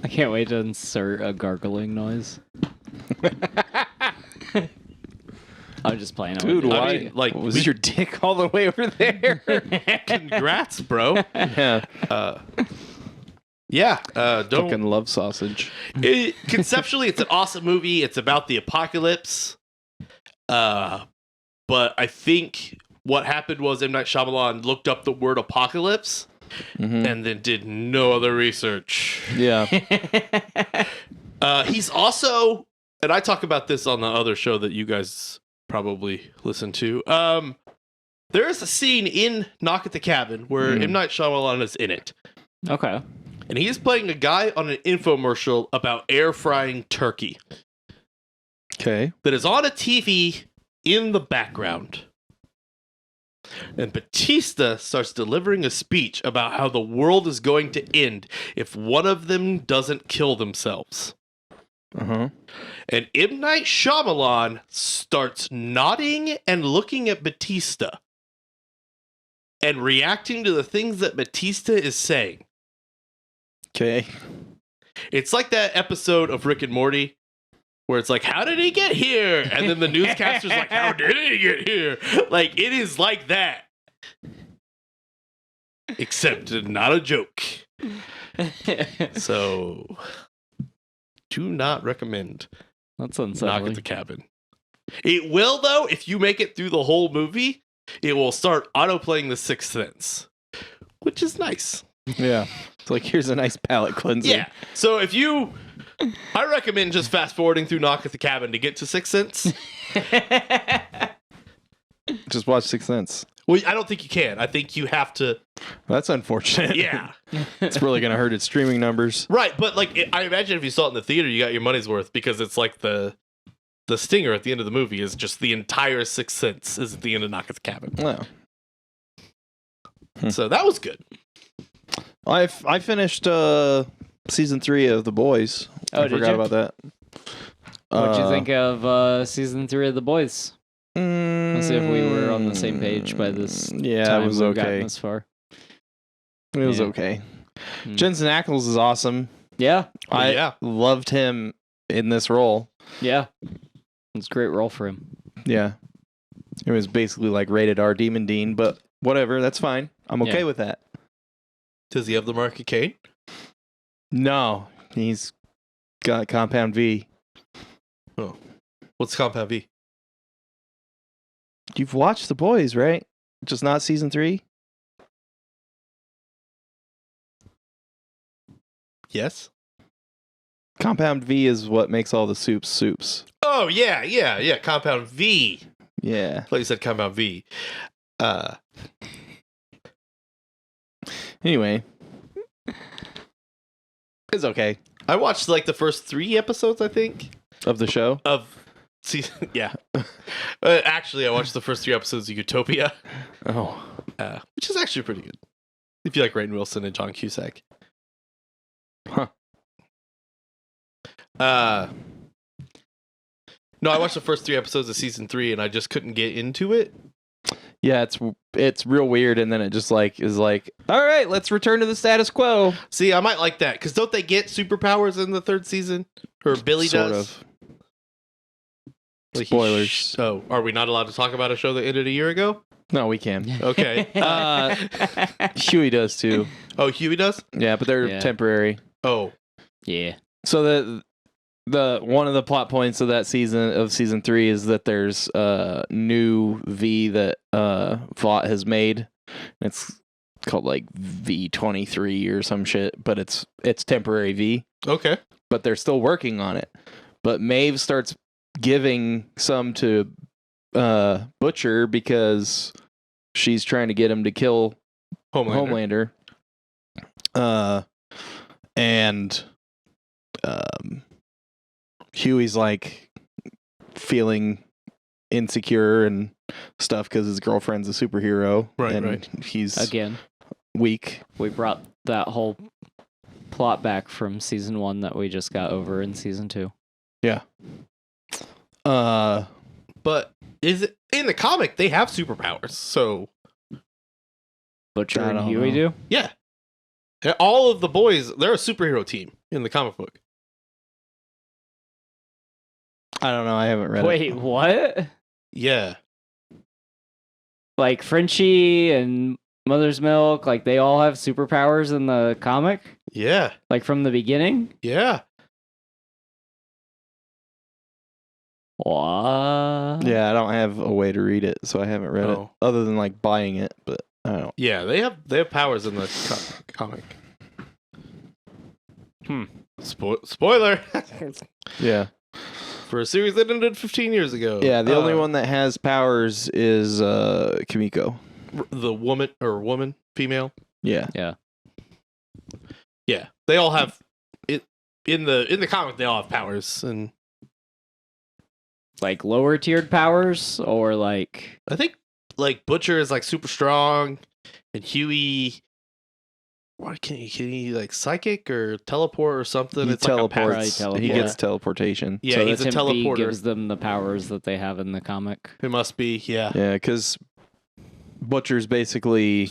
Speaker 3: I can't wait to insert a gargling noise. I'm just playing.
Speaker 2: Dude, why?
Speaker 1: I mean, like,
Speaker 2: was your dick all the way over there?
Speaker 1: Congrats, bro.
Speaker 2: Yeah.
Speaker 1: Don't
Speaker 2: fucking love sausage.
Speaker 1: Conceptually, it's an awesome movie. It's about the apocalypse. But I think what happened was M. Night Shyamalan looked up the word apocalypse and then did no other research.
Speaker 2: Yeah.
Speaker 1: He's also, and I talk about this on the other show that you guys probably listen to. There is a scene in Knock at the Cabin where M. Night Shyamalan is in it.
Speaker 3: Okay.
Speaker 1: And he is playing a guy on an infomercial about air frying turkey.
Speaker 2: Okay.
Speaker 1: That is on a TV in the background. And Batista starts delivering a speech about how the world is going to end if one of them doesn't kill themselves.
Speaker 2: Uh-huh.
Speaker 1: And M. Night Shyamalan starts nodding and looking at Batista and reacting to the things that Batista is saying.
Speaker 2: Okay.
Speaker 1: It's like that episode of Rick and Morty where it's like, how did he get here? And then the newscaster's like, how did he get here? Like, it is like that. Except not a joke. So, do not recommend
Speaker 3: That's
Speaker 1: Knock
Speaker 3: unsettling.
Speaker 1: at the Cabin. It will, though, if you make it through the whole movie, it will start auto-playing The Sixth Sense, which is nice.
Speaker 2: Yeah. It's like, here's a nice palate cleanser.
Speaker 1: Yeah. So if you... I recommend just fast-forwarding through Knock at the Cabin to get to Sixth Sense.
Speaker 2: Just watch Sixth Sense.
Speaker 1: Well, I don't think you can. I think you have to.
Speaker 2: That's unfortunate.
Speaker 1: Yeah.
Speaker 2: It's really going to hurt its streaming numbers.
Speaker 1: Right, but like I imagine if you saw it in the theater, you got your money's worth because it's like the stinger at the end of the movie is just the entire Sixth Sense is at the end of Knock at the Cabin.
Speaker 2: No.
Speaker 1: So that was good.
Speaker 2: I finished season 3 of The Boys.
Speaker 3: Oh,
Speaker 2: I
Speaker 3: did
Speaker 2: forgot
Speaker 3: you?
Speaker 2: about that.
Speaker 3: What'd you think of season 3 of The Boys? Let's see if we were on the same page by this
Speaker 2: Yeah,
Speaker 3: time
Speaker 2: it was
Speaker 3: we've gotten
Speaker 2: okay.
Speaker 3: this far.
Speaker 2: It was
Speaker 3: Yeah.
Speaker 2: okay.
Speaker 3: Hmm.
Speaker 2: Jensen Ackles is awesome.
Speaker 3: Yeah,
Speaker 2: I
Speaker 1: Yeah.
Speaker 2: loved him in this role.
Speaker 3: yeah. It's a great role for him.
Speaker 2: Yeah. It was basically like rated R Demon Dean, but whatever, that's fine. I'm okay
Speaker 3: Yeah.
Speaker 2: with that.
Speaker 1: Does he have the mark of Cain?
Speaker 2: No, he's got Compound V.
Speaker 1: What's Compound V?
Speaker 2: You've watched The Boys, right? Just not season 3?
Speaker 1: Yes.
Speaker 2: Compound V is what makes all the soups.
Speaker 1: Oh yeah. Compound V.
Speaker 2: Yeah.
Speaker 1: Like you said, Compound V.
Speaker 2: Anyway. It's okay.
Speaker 1: I watched like the first 3 episodes, I think,
Speaker 2: Of the show?
Speaker 1: of season. Yeah. Actually, I watched the first 3 episodes of Utopia,
Speaker 2: Oh.
Speaker 1: which is actually pretty good. If you like Rainn Wilson and John Cusack.
Speaker 2: Huh.
Speaker 1: No, I watched the first 3 episodes of season 3, and I just couldn't get into it.
Speaker 2: Yeah, it's real weird, and then it just like is like, all right, let's return to the status quo.
Speaker 1: See, I might like that because don't they get superpowers in the 3rd season? Or Billy
Speaker 2: Sort
Speaker 1: does?
Speaker 2: of.
Speaker 1: Like he
Speaker 2: Spoilers.
Speaker 1: Oh, are we not allowed to talk about a show that ended a year ago?
Speaker 2: No, we can.
Speaker 1: Okay.
Speaker 2: Huey does too.
Speaker 1: Oh, Huey does?
Speaker 2: Yeah, but they're
Speaker 3: Yeah.
Speaker 2: temporary.
Speaker 1: Oh,
Speaker 3: Yeah.
Speaker 2: So the one of the plot points of that season 3 is that there's a new V that Vought has made. It's called like V23 or some shit, but it's temporary V.
Speaker 1: okay.
Speaker 2: But they're still working on it. But Maeve starts giving some to Butcher because she's trying to get him to kill
Speaker 1: Homelander.
Speaker 2: And Huey's like feeling insecure and stuff because his girlfriend's a superhero,
Speaker 1: Right,
Speaker 2: and
Speaker 1: right.
Speaker 2: he's
Speaker 3: Again,
Speaker 2: weak.
Speaker 3: we brought that whole plot back from season 1 that we just got over in season 2.
Speaker 2: Yeah.
Speaker 1: But is it in the comic they have superpowers? So
Speaker 3: Butcher
Speaker 2: I
Speaker 3: and
Speaker 2: don't
Speaker 3: Huey
Speaker 2: know.
Speaker 3: do?
Speaker 1: yeah. All of the boys, they're a superhero team in the comic book.
Speaker 2: I don't know. I haven't read it.
Speaker 3: Wait, what?
Speaker 1: Yeah.
Speaker 3: Like Frenchie and Mother's Milk, like they all have superpowers in the comic?
Speaker 1: Yeah.
Speaker 3: Like from the beginning?
Speaker 1: Yeah.
Speaker 3: What?
Speaker 2: Yeah, I don't have a way to read it, so I haven't read
Speaker 1: Oh.
Speaker 2: it other than like buying it. But I don't.
Speaker 1: Yeah, they have powers in the comic. Spoiler
Speaker 2: Yeah.
Speaker 1: for a series that ended 15 years ago.
Speaker 2: Yeah. The only one that has powers is Kimiko.
Speaker 1: the woman, female.
Speaker 2: Yeah.
Speaker 1: Yeah, they all have it in the comic. They all have powers, and
Speaker 3: Like lower tiered powers or like
Speaker 1: I think like Butcher is like super strong, and Huey. Why can he like psychic or teleport or something?
Speaker 2: He
Speaker 1: It's like a
Speaker 2: teleports.
Speaker 3: power.
Speaker 2: He gets teleportation.
Speaker 1: Yeah,
Speaker 3: so
Speaker 1: he's a
Speaker 3: the Tim V
Speaker 1: teleporter.
Speaker 3: gives them the powers that they have in the comic.
Speaker 1: It must be, yeah.
Speaker 2: Yeah, because Butcher's basically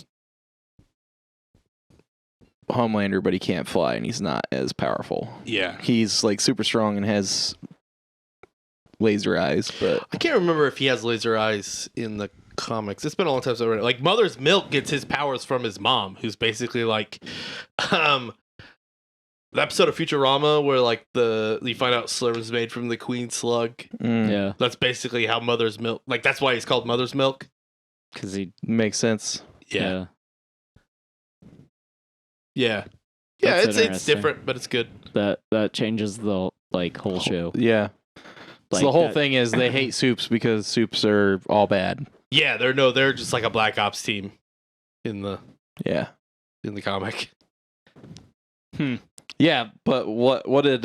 Speaker 2: Homelander, but he can't fly and he's not as powerful.
Speaker 1: Yeah.
Speaker 2: He's like super strong and has laser eyes, but
Speaker 1: I can't remember if he has laser eyes in the comics. It's been a long time since I read it. Like Mother's Milk gets his powers from his mom, who's basically like the episode of Futurama where like you find out Slurm's made from the Queen Slug.
Speaker 3: Yeah,
Speaker 1: That's basically how Mother's Milk, like that's why he's called Mother's Milk.
Speaker 3: because he
Speaker 2: makes sense.
Speaker 1: Yeah.
Speaker 3: That's
Speaker 1: It's
Speaker 3: interesting.
Speaker 1: different, but it's good.
Speaker 3: that changes the like whole show.
Speaker 2: Yeah.
Speaker 3: Like
Speaker 2: so the whole
Speaker 3: that-
Speaker 2: thing is they hate soups because soups are all bad.
Speaker 1: Yeah, they're just like a Black Ops team in the
Speaker 2: Yeah.
Speaker 1: comic.
Speaker 2: Yeah, but what did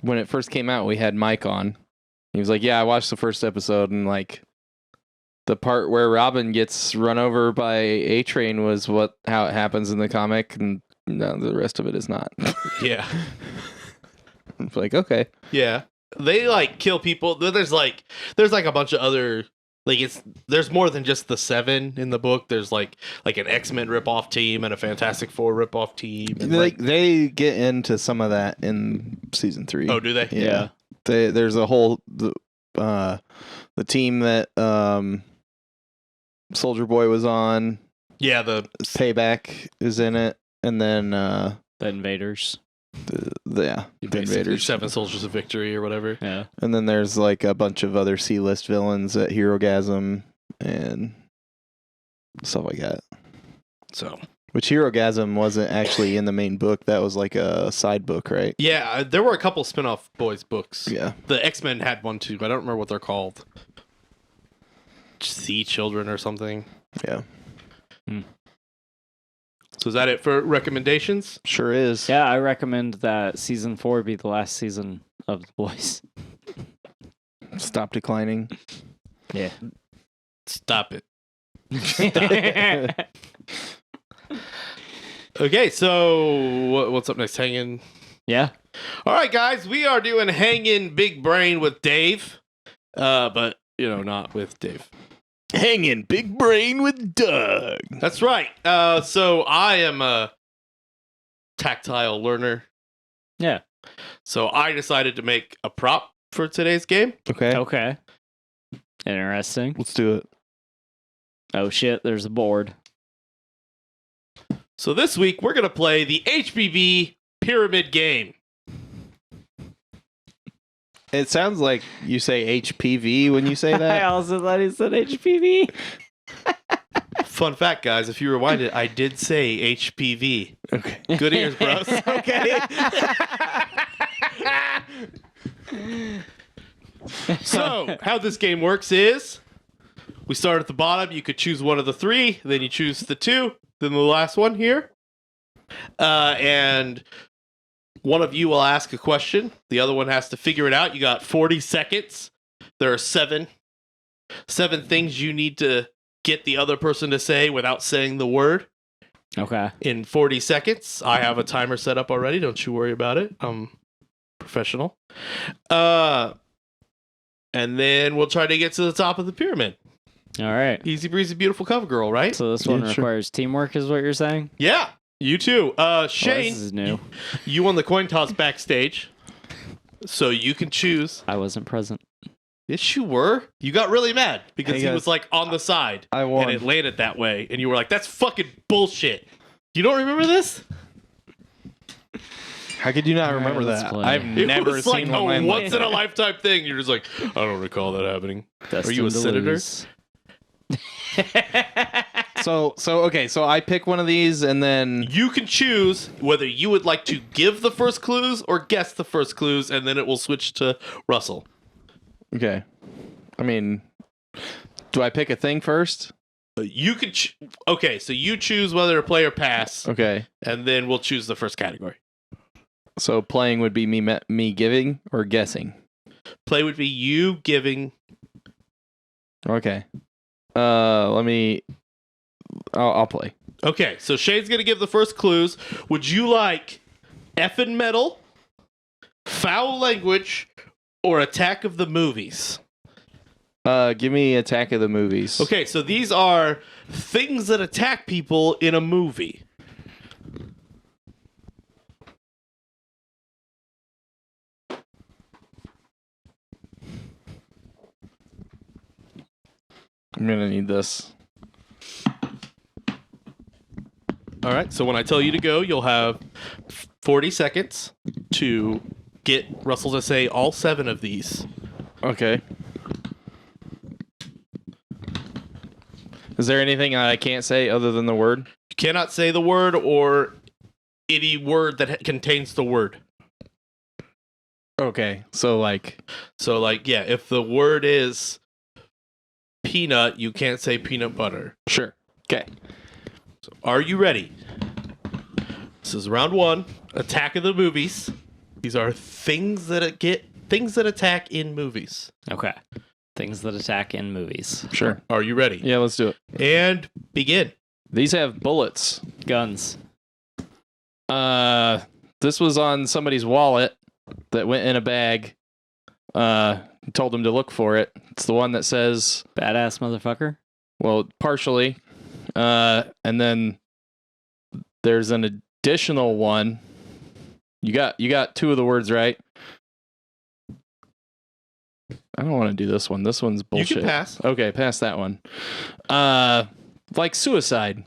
Speaker 2: when it first came out, we had Mike on. He was like, "Yeah, I watched the first episode, and like the part where Robin gets run over by A-Train was how it happens in the comic, and no, the rest of it is not."
Speaker 1: Yeah.
Speaker 2: It's like, okay,
Speaker 1: Yeah. They like kill people. There's like a bunch of other there's more than just the 7 in the book. There's like an X-Men ripoff team and a Fantastic Four ripoff team. And
Speaker 2: they get into some of that in season 3.
Speaker 1: Oh, do they?
Speaker 2: Yeah. There's a whole the team that Soldier Boy was on.
Speaker 1: Yeah, the
Speaker 2: Payback is in it, and then
Speaker 3: The Invaders.
Speaker 2: the Invaders,
Speaker 1: 7 Soldiers of Victory or whatever.
Speaker 3: Yeah.
Speaker 2: and then there's like a bunch of other C-list villains at Herogasm and stuff like that.
Speaker 1: So,
Speaker 2: Which Herogasm wasn't actually in the main book. That was like a side book, right?
Speaker 1: yeah, there were a couple spin-off boys books.
Speaker 2: Yeah.
Speaker 1: The X-Men had one too, but I don't remember what they're called. Sea Children or something.
Speaker 2: Yeah.
Speaker 1: So is that it for recommendations?
Speaker 2: Sure is.
Speaker 3: Yeah, I recommend that season 4 be the last season of The Boys.
Speaker 2: Stop declining.
Speaker 3: Yeah.
Speaker 1: Stop it. Okay, so what's up next? Hanging.
Speaker 3: Yeah.
Speaker 1: All right, guys, we are doing Hanging Big Brain with Dave, but not with Dave.
Speaker 2: Hanging Big Brain with Doug.
Speaker 1: That's right. So I am a tactile learner.
Speaker 3: Yeah.
Speaker 1: So I decided to make a prop for today's game.
Speaker 2: Okay.
Speaker 3: Okay. Interesting.
Speaker 2: Let's do it.
Speaker 3: Oh shit, there's a board.
Speaker 1: So this week we're gonna play the HBV pyramid game.
Speaker 2: It sounds like you say HPV when you say
Speaker 3: I
Speaker 2: that.
Speaker 3: also thought he said HPV.
Speaker 1: Fun fact, guys, if you rewind it, I did say HPV.
Speaker 2: Okay.
Speaker 1: Good ears, bros.
Speaker 2: Okay.
Speaker 1: So, how this game works is we start at the bottom. You could choose one of the 3, then you choose the 2, then the last one here. And one of you will ask a question. The other one has to figure it out. You got 40 seconds. There are 7 things you need to get the other person to say without saying the word.
Speaker 3: Okay.
Speaker 1: In 40 seconds. I have a timer set up already. Don't you worry about it. I'm professional. And then we'll try to get to the top of the pyramid.
Speaker 3: All right.
Speaker 1: Easy breezy, beautiful cover girl, right?
Speaker 3: So this one
Speaker 2: Yeah, sure.
Speaker 3: requires teamwork, is what you're saying?
Speaker 1: Yeah, you too. Shane,
Speaker 3: This is new.
Speaker 1: you won the coin toss backstage, so you can choose.
Speaker 3: I wasn't present.
Speaker 1: Yes, you were. You got really mad because
Speaker 2: Hey,
Speaker 1: he
Speaker 2: guys.
Speaker 1: was like on the side,
Speaker 2: I won.
Speaker 1: and it landed that way, and you were like, "That's fucking bullshit." You don't remember this?
Speaker 2: How could you not
Speaker 3: All right,
Speaker 2: remember
Speaker 3: let's
Speaker 2: that?
Speaker 3: play.
Speaker 2: I've
Speaker 1: It
Speaker 2: never
Speaker 1: was
Speaker 2: seen
Speaker 1: like
Speaker 2: one
Speaker 1: a
Speaker 2: land like
Speaker 1: once in a
Speaker 2: that.
Speaker 1: lifetime thing. You're just like, I don't recall that happening. Are you a
Speaker 3: Destined to
Speaker 1: senator?
Speaker 3: lose.
Speaker 2: So okay, so I pick one of these and then
Speaker 1: You can choose whether you would like to give the first clues or guess the first clues, and then it will switch to Russell.
Speaker 2: okay. I mean, do I pick a thing first?
Speaker 1: You could. Okay, so you choose whether to play or pass,
Speaker 2: Okay.
Speaker 1: and then we'll choose the first category.
Speaker 2: So playing would be me giving or guessing.
Speaker 1: Play would be you giving.
Speaker 2: Okay. I'll play.
Speaker 1: Okay, so Shane's gonna give the first clues. Would you like effing metal, foul language, or Attack of the Movies?
Speaker 2: Give me Attack of the Movies.
Speaker 1: Okay, so these are things that attack people in a movie.
Speaker 2: I'm gonna need this.
Speaker 1: All right, so when I tell you to go, you'll have 40 seconds to get Russell to say all 7 of these.
Speaker 2: Okay. Is there anything I can't say other than the word?
Speaker 1: You cannot say the word or any word that contains the word.
Speaker 2: Okay. So like
Speaker 1: So, like, yeah, if the word is peanut, you can't say peanut butter.
Speaker 2: Sure. Okay.
Speaker 1: So are you ready? This is round 1. Attack of the movies. These are things that attack in movies.
Speaker 3: Okay. Things that attack in movies.
Speaker 2: Sure.
Speaker 1: Are you ready?
Speaker 2: Yeah, let's do it.
Speaker 1: And begin.
Speaker 2: These have bullets.
Speaker 3: Guns.
Speaker 2: This was on somebody's wallet that went in a bag. Told them to look for it. It's the one that says,
Speaker 3: Badass motherfucker.
Speaker 2: well, partially. And then there's an additional one. You got 2 of the words right. I don't want to do this one. This one's bullshit.
Speaker 1: You can pass.
Speaker 2: Okay, pass that one. Like suicide.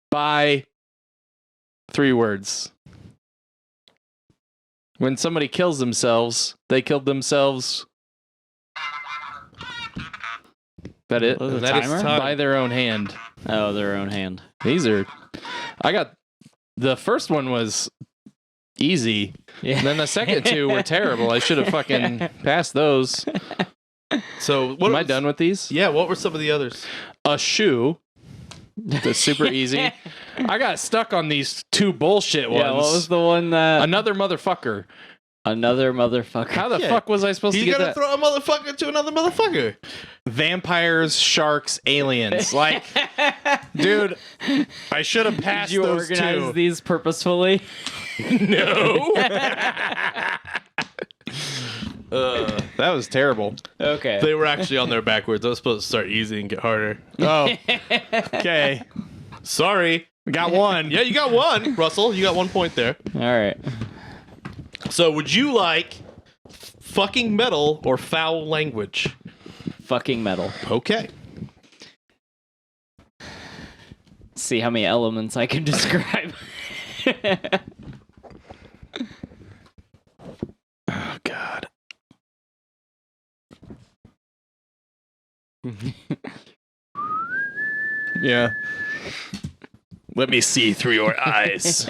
Speaker 2: By 3 words. When somebody kills themselves, they killed themselves. That it?
Speaker 3: Was it a
Speaker 1: That is
Speaker 3: timer?
Speaker 1: time.
Speaker 2: By their own hand.
Speaker 3: Oh, their own hand.
Speaker 2: These are. I got. The first one was easy.
Speaker 3: Yeah.
Speaker 2: And then the second 2 were terrible. I should have fucking passed those.
Speaker 1: So what
Speaker 2: Am I done with these?
Speaker 1: Yeah, what were some of the others?
Speaker 2: A shoe. That's super easy. I got stuck on these 2 bullshit ones.
Speaker 3: Yeah, what was the one that...
Speaker 2: Another motherfucker.
Speaker 3: Another motherfucker.
Speaker 2: How the
Speaker 1: Yeah.
Speaker 2: fuck was I supposed
Speaker 1: You
Speaker 2: to get
Speaker 1: gotta
Speaker 2: that?
Speaker 1: throw a motherfucker to another motherfucker.
Speaker 2: Vampires, sharks, aliens. Like, dude, I should have passed
Speaker 3: Did you
Speaker 2: those
Speaker 3: organize
Speaker 2: 2.
Speaker 3: these purposefully?
Speaker 1: No.
Speaker 2: That was terrible.
Speaker 3: Okay.
Speaker 1: They were actually on there backwards. I was supposed to start easy and get harder.
Speaker 2: Oh, okay.
Speaker 1: Sorry.
Speaker 2: Got 1.
Speaker 1: Yeah, you got 1, Russell. You got 1 point there.
Speaker 3: All right.
Speaker 1: So would you like fucking metal or foul language?
Speaker 3: Fucking metal.
Speaker 1: Okay.
Speaker 3: See how many elements I can describe.
Speaker 2: Oh, God. Yeah. Let me see through your eyes.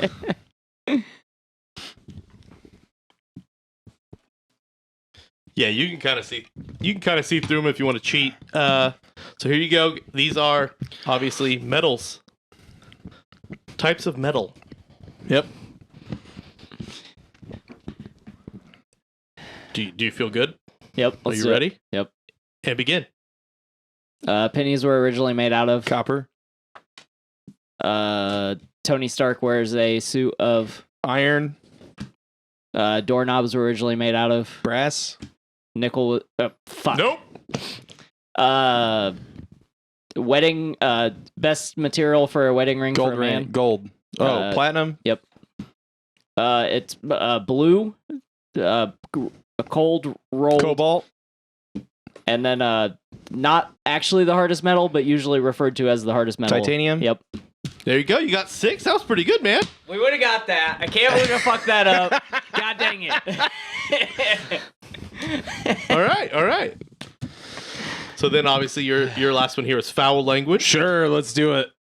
Speaker 1: Yeah, you can kind of see. You can kind of see through them if you want to cheat. So here you go. These are obviously metals. Types of metal.
Speaker 2: Yep.
Speaker 1: Do you feel good?
Speaker 3: Yep.
Speaker 1: Are
Speaker 3: let's
Speaker 1: you
Speaker 3: do it.
Speaker 1: ready?
Speaker 3: Yep.
Speaker 1: And begin.
Speaker 3: Pennies were originally made out of.
Speaker 2: Copper.
Speaker 3: Tony Stark wears a suit of.
Speaker 2: Iron.
Speaker 3: Doorknobs were originally made out of.
Speaker 2: Brass.
Speaker 3: Nickel. Fuck.
Speaker 1: Nope.
Speaker 3: Wedding. Best material for a wedding ring
Speaker 2: Gold
Speaker 3: for a man.
Speaker 2: ring. Gold. Oh, platinum.
Speaker 3: Yep. It's blue. A cold rolled.
Speaker 2: Cobalt.
Speaker 3: And then not actually the hardest metal, but usually referred to as the hardest metal.
Speaker 2: Titanium.
Speaker 3: Yep.
Speaker 1: There you go. You got 6. That was pretty good, man.
Speaker 3: We would have got that. I can't believe I fucked that up. God dang it.
Speaker 1: All right. All right. So then, obviously, your last one here is foul language.
Speaker 2: Sure, let's do it.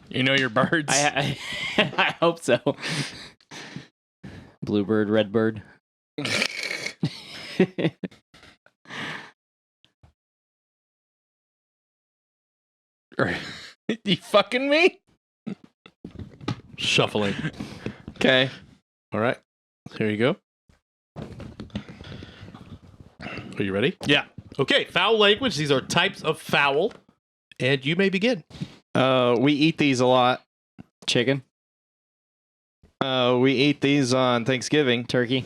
Speaker 2: You know your birds.
Speaker 3: I hope so. Bluebird, redbird.
Speaker 2: You fucking me?
Speaker 1: Shuffling.
Speaker 2: Okay.
Speaker 1: All right. Here you go. Are you ready?
Speaker 2: Yeah.
Speaker 1: Okay. Foul language. These are types of foul. And you may begin.
Speaker 2: We eat these a lot.
Speaker 3: Chicken.
Speaker 2: We eat these on Thanksgiving.
Speaker 3: Turkey.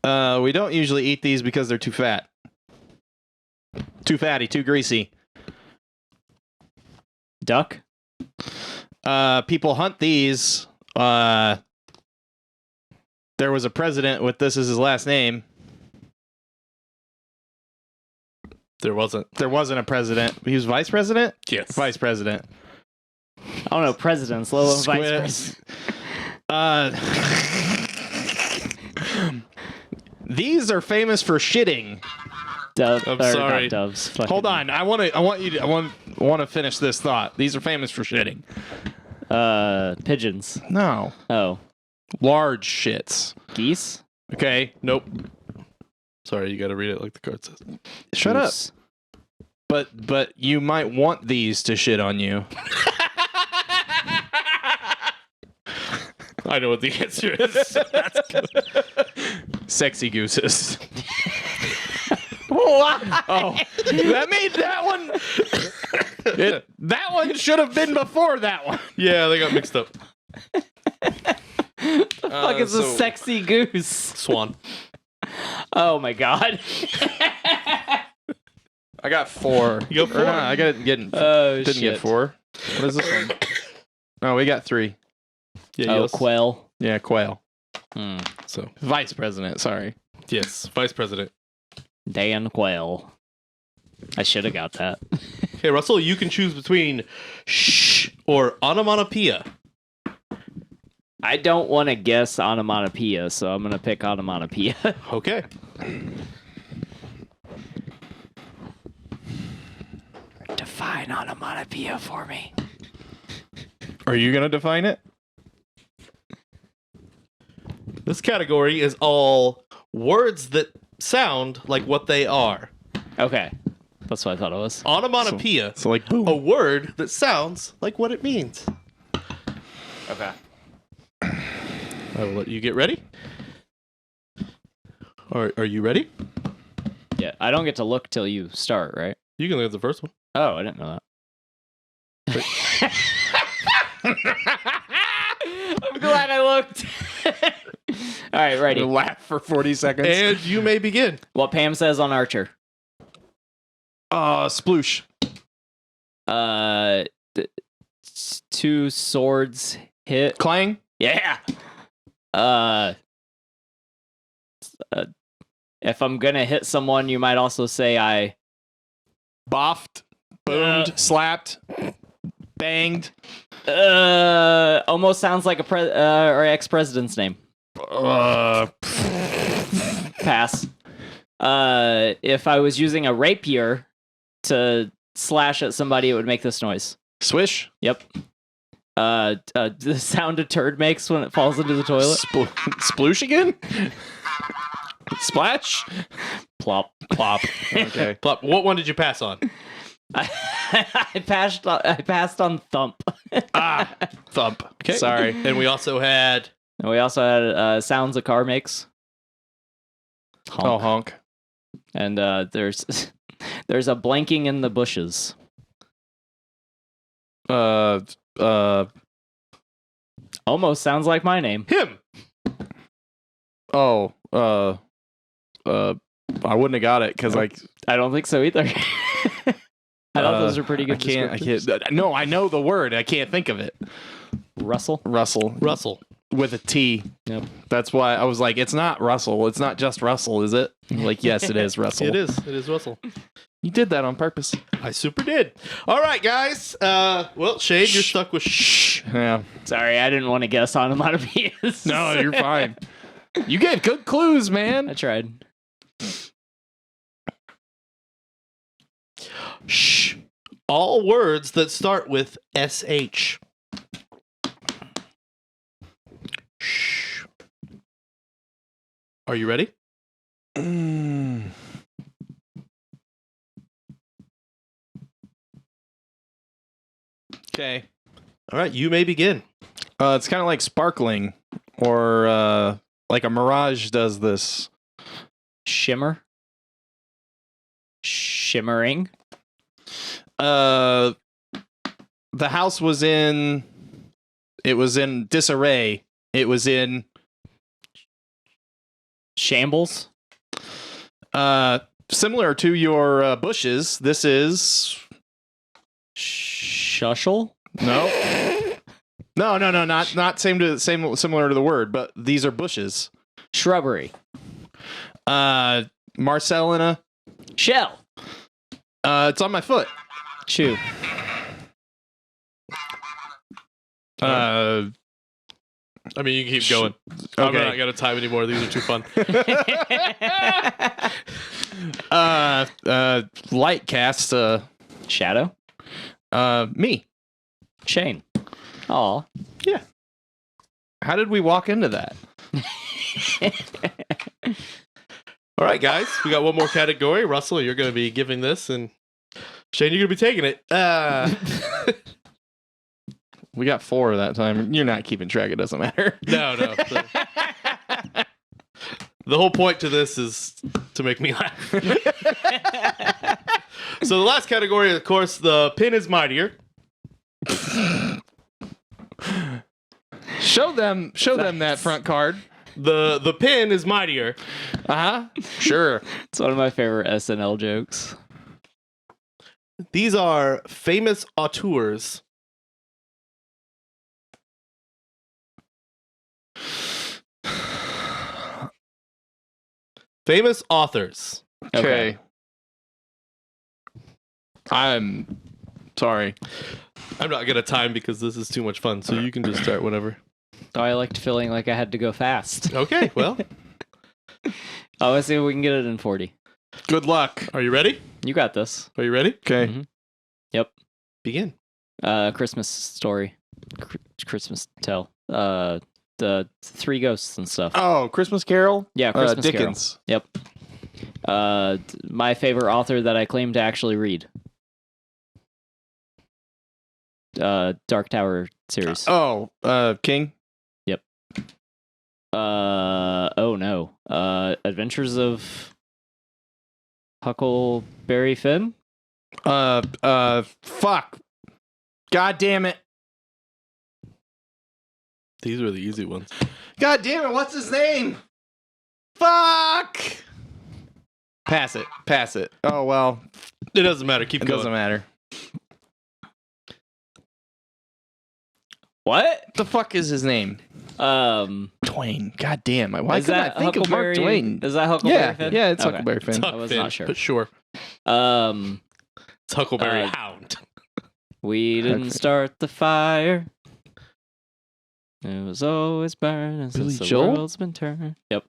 Speaker 2: We don't usually eat these because they're too fat. Too fatty, too greasy.
Speaker 3: Duck.
Speaker 2: People hunt these. There was a president with this as his last name.
Speaker 1: There wasn't.
Speaker 2: There wasn't a president. He was vice president?
Speaker 1: Yes.
Speaker 2: Vice president.
Speaker 3: I don't know. Presidents. Low and vice
Speaker 2: Squid.
Speaker 3: president.
Speaker 2: These are famous for shitting.
Speaker 1: I'm sorry.
Speaker 3: Not doves. Fucking-
Speaker 2: Hold on. I want to finish this thought. These are famous for shitting.
Speaker 3: Pigeons.
Speaker 2: No.
Speaker 3: Oh.
Speaker 2: Large shits.
Speaker 3: Geese.
Speaker 2: Okay.
Speaker 1: Nope. Sorry, you got to read it like the card says.
Speaker 2: Shut up.
Speaker 3: Goose.
Speaker 2: But you might want these to shit on you.
Speaker 1: I know what the answer is. That's good.
Speaker 2: Sexy gooses. Oh, that made that one. That one should have been before that one.
Speaker 1: Yeah, they got mixed up.
Speaker 3: Fuck is a sexy goose?
Speaker 1: Swan.
Speaker 3: Oh my god.
Speaker 2: I got 4.
Speaker 1: You got 4?
Speaker 2: I didn't
Speaker 3: Oh
Speaker 2: get
Speaker 3: shit.
Speaker 2: 4. What is this one? Oh, we got 3.
Speaker 1: Yeah,
Speaker 3: Oh,
Speaker 1: yes.
Speaker 3: quail.
Speaker 2: Yeah, quail.
Speaker 1: So,
Speaker 2: Vice president. Sorry.
Speaker 1: yes, vice president.
Speaker 3: Dan Quail. I should have got that.
Speaker 1: Okay, Russell, you can choose between shh or onomatopoeia.
Speaker 3: I don't want to guess onomatopoeia, so I'm gonna pick onomatopoeia.
Speaker 1: Okay.
Speaker 3: Define onomatopoeia for me.
Speaker 2: Are you gonna define it?
Speaker 1: This category is all words that sound like what they are.
Speaker 3: Okay, that's what I thought it was.
Speaker 1: Onomatopoeia.
Speaker 2: So like boom.
Speaker 1: A word that sounds like what it means.
Speaker 3: Okay.
Speaker 1: I will let you get ready. Are you ready?
Speaker 3: Yeah, I don't get to look till you start, right?
Speaker 1: You can look at the first one.
Speaker 3: Oh, I didn't know that. I'm glad I looked. All right, ready.
Speaker 2: Laugh for 40 seconds.
Speaker 1: And you may begin.
Speaker 3: What Pam says on Archer.
Speaker 2: Sploosh.
Speaker 3: Two swords hit.
Speaker 2: Clang.
Speaker 3: Yeah. If I'm gonna hit someone, you might also say I
Speaker 2: Boffed. Boomed. Slapped. Banged.
Speaker 3: almost sounds like a or ex-president's name. Pass. If I was using a rapier to slash at somebody, it would make this noise.
Speaker 2: Swish.
Speaker 3: Yep. The sound a turd makes when it falls into the toilet.
Speaker 2: Sploosh again? Splash?
Speaker 3: Plop.
Speaker 2: Plop. Okay.
Speaker 1: Plop. What one did you pass on?
Speaker 3: I passed on thump.
Speaker 2: Thump.
Speaker 1: Okay.
Speaker 2: Sorry.
Speaker 1: And we also had
Speaker 3: And we also had sounds a car makes. Honk.
Speaker 2: Oh, honk.
Speaker 3: And there's a blanking in the bushes. Almost sounds like my name.
Speaker 1: him.
Speaker 2: Oh, I wouldn't have got it because like
Speaker 3: I don't think so either. I thought those were pretty good.
Speaker 2: I can't. No, I know the word. I can't think of it.
Speaker 3: Russell.
Speaker 1: Russell.
Speaker 2: With a T.
Speaker 3: Yep.
Speaker 2: That's why I was like, it's not Russell. It's not just Russell, is it? Like, yes, it is Russell.
Speaker 1: It is. It is Russell.
Speaker 2: You did that on purpose.
Speaker 1: I super did. All right, guys. Well, Shade, you're stuck with shh.
Speaker 2: Yeah.
Speaker 3: Sorry, I didn't want to guess onomatopoeias.
Speaker 2: No, you're fine. You gave good clues,
Speaker 3: I
Speaker 2: man.
Speaker 3: tried.
Speaker 1: Shh. All words that start with SH. Shh. Are you ready?
Speaker 2: Okay.
Speaker 1: All right, you may begin.
Speaker 2: It's kind of like sparkling, or like a mirage does this.
Speaker 3: Shimmer. Shimmering.
Speaker 2: The house was in. It was in disarray. It was in.
Speaker 3: Shambles.
Speaker 2: Similar to your bushes. This is.
Speaker 3: Shushle.
Speaker 2: No. No, not similar to the word, but these are bushes.
Speaker 3: Shrubbery.
Speaker 2: Marcellina.
Speaker 3: Shell.
Speaker 2: It's on my foot.
Speaker 3: Chew.
Speaker 1: I mean, you can keep going. I'm
Speaker 2: Okay.
Speaker 1: not going to time anymore. These are too fun.
Speaker 2: Light cast.
Speaker 3: Shadow.
Speaker 2: Me.
Speaker 3: Shane. Aw.
Speaker 2: Yeah. How did we walk into that?
Speaker 1: All right, guys, we got one more category. Russell, you're going to be giving this, and Shane, you're going to be taking it.
Speaker 2: We got 4 that time. You're not keeping track. It doesn't matter.
Speaker 1: No. The whole point to this is to make me laugh. So the last category, of course, the pin is mightier.
Speaker 2: Show them that front card.
Speaker 1: The pin is mightier.
Speaker 2: Sure.
Speaker 3: It's one of my favorite SNL jokes.
Speaker 1: These are famous auteurs. Famous authors.
Speaker 2: Okay. I'm sorry.
Speaker 1: I'm not gonna time because this is too much fun, so you can just start whenever.
Speaker 3: Oh, I liked feeling like I had to go fast.
Speaker 1: Okay, well,
Speaker 3: Oh, let's see if we can get it in 40.
Speaker 2: Good luck.
Speaker 1: are you ready?
Speaker 3: You got this.
Speaker 1: Are you ready?
Speaker 2: Okay.
Speaker 3: Mhm. Yep.
Speaker 1: Begin.
Speaker 3: Christmas story. Christmas tale. The 3 ghosts and stuff.
Speaker 2: Oh, Christmas Carol?
Speaker 3: Yeah, Christmas
Speaker 2: Dickens.
Speaker 3: Carol. Yep. My favorite author that I claim to actually read. Dark Tower series.
Speaker 2: Oh, King?
Speaker 3: Oh no. Adventures of Huckleberry Finn?
Speaker 2: Fuck. God damn it.
Speaker 1: These were the easy ones.
Speaker 2: God damn it, what's his name? Fuck! Pass it. Oh, well,
Speaker 1: It doesn't matter. Keep
Speaker 2: it
Speaker 1: going.
Speaker 2: doesn't matter.
Speaker 3: What?
Speaker 2: The fuck is his name? Twain. God damn. Why
Speaker 3: is
Speaker 2: couldn't
Speaker 3: that
Speaker 2: I think of Mark
Speaker 3: Huckleberry?
Speaker 2: Twain?
Speaker 3: Is that Huckleberry
Speaker 2: Yeah,
Speaker 3: Finn?
Speaker 2: yeah, it's
Speaker 3: Okay.
Speaker 2: Huckleberry Finn.
Speaker 1: Huck
Speaker 3: I was
Speaker 1: Finn,
Speaker 3: not sure.
Speaker 1: but sure.
Speaker 3: It's
Speaker 1: It's Huckleberry Hound.
Speaker 3: We didn't
Speaker 2: Okay.
Speaker 3: start the fire. It was always burning
Speaker 2: Billy
Speaker 3: since the
Speaker 2: Joel?
Speaker 3: world's been turning. Yep.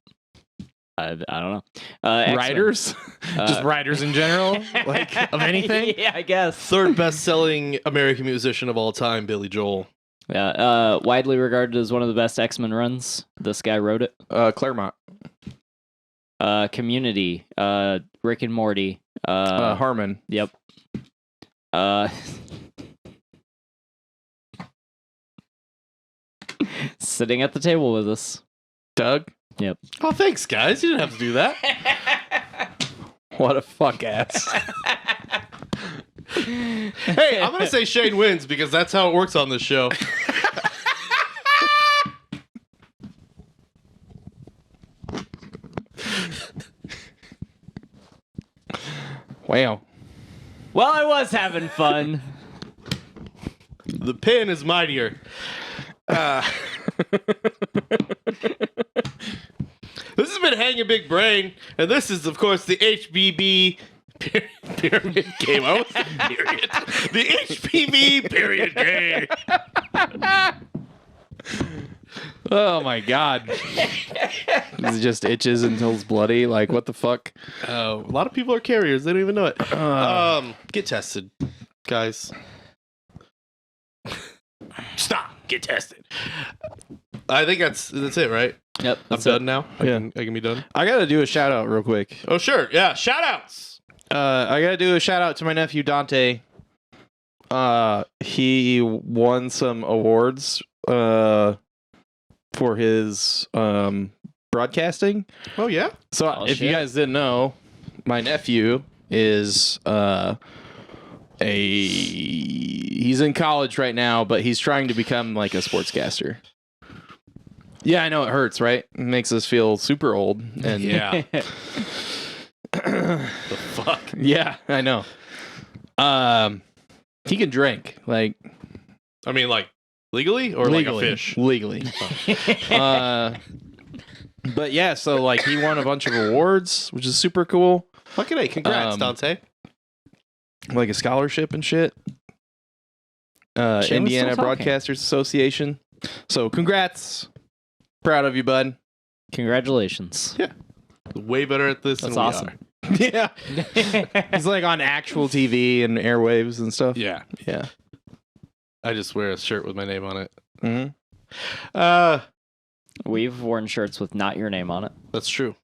Speaker 3: I don't know. X-Men.
Speaker 2: Writers? Just writers in general? Like, of anything?
Speaker 3: Yeah, I guess.
Speaker 1: Third best-selling American musician of all time, Billy Joel.
Speaker 3: Yeah. Widely regarded as one of the best X-Men runs. This guy wrote it.
Speaker 2: Claremont.
Speaker 3: Community. Rick and Morty.
Speaker 2: Harmon.
Speaker 3: Yep. Sitting at the table with us.
Speaker 2: Doug?
Speaker 1: Oh, thanks, guys. You didn't have to do that.
Speaker 2: What a fuck ass.
Speaker 1: Hey, I'm going to say Shane wins because that's how it works on this show.
Speaker 2: Wow.
Speaker 3: Well, I was having fun.
Speaker 1: The pin is mightier. This has been Hanging Big Brain, and this is, of course, the HBB pyramid game. I was period. The HPV period game.
Speaker 2: Oh my god. It just itches until it's bloody. Like, what the fuck?
Speaker 1: A lot of people are carriers. They don't even know it. Get tested, guys. Stop. Get tested. I think that's it, right?
Speaker 3: Yep.
Speaker 1: I'm done now. I
Speaker 2: Yeah.
Speaker 1: can be done.
Speaker 2: I gotta do a shout out real quick.
Speaker 1: Oh, sure. Yeah. Shout outs.
Speaker 2: I gotta do a shout out to my nephew Dante. He won some awards for his broadcasting.
Speaker 1: Oh, yeah.
Speaker 2: So
Speaker 3: Oh,
Speaker 2: if you
Speaker 3: shit.
Speaker 2: guys didn't know, my nephew is he's in college right now, but he's trying to become like a sportscaster. Yeah, I know it hurts, right? It makes us feel super old. And
Speaker 1: Yeah. The fuck?
Speaker 2: yeah, I know. He can drink, like
Speaker 1: I mean, like, legally or like a fish?
Speaker 2: Legally. But yeah, so like he won a bunch of awards, which is super cool.
Speaker 1: Fucking A. Congrats, Dante.
Speaker 2: Like a scholarship and shit.
Speaker 3: Shane was
Speaker 2: Indiana
Speaker 3: still talking.
Speaker 2: Broadcasters Association. So congrats. Proud of you, bud.
Speaker 3: Congratulations.
Speaker 1: Way better at this
Speaker 3: That's
Speaker 1: than
Speaker 3: awesome.
Speaker 2: Yeah. He's like on actual TV and airwaves and stuff.
Speaker 1: we are. Yeah.
Speaker 2: Yeah.
Speaker 1: I just wear a shirt with my name on it.
Speaker 2: Mm-hmm.
Speaker 3: We've worn shirts with not your name on it.
Speaker 1: That's true.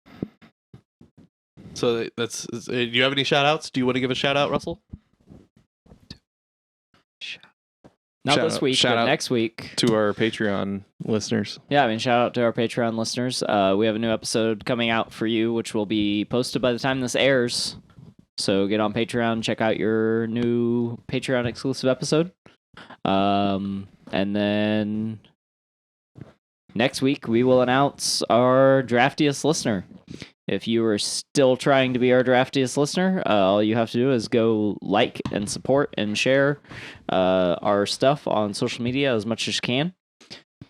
Speaker 1: So that's. Do you have any shout outs? Do you want to give a shout out, Russell?
Speaker 3: Not
Speaker 2: Shout
Speaker 3: this
Speaker 2: out-
Speaker 3: week,
Speaker 2: shout
Speaker 3: but
Speaker 2: out.
Speaker 3: next week.
Speaker 2: To our Patreon listeners.
Speaker 3: Yeah, I mean, shout out to our Patreon listeners. We have a new episode coming out for you, which will be posted by the time this airs. So get on Patreon, check out your new Patreon exclusive episode. And then next week, we will announce our draftiest listener. If you are still trying to be our draftiest listener, all you have to do is go like and support and share our stuff on social media as much as you can.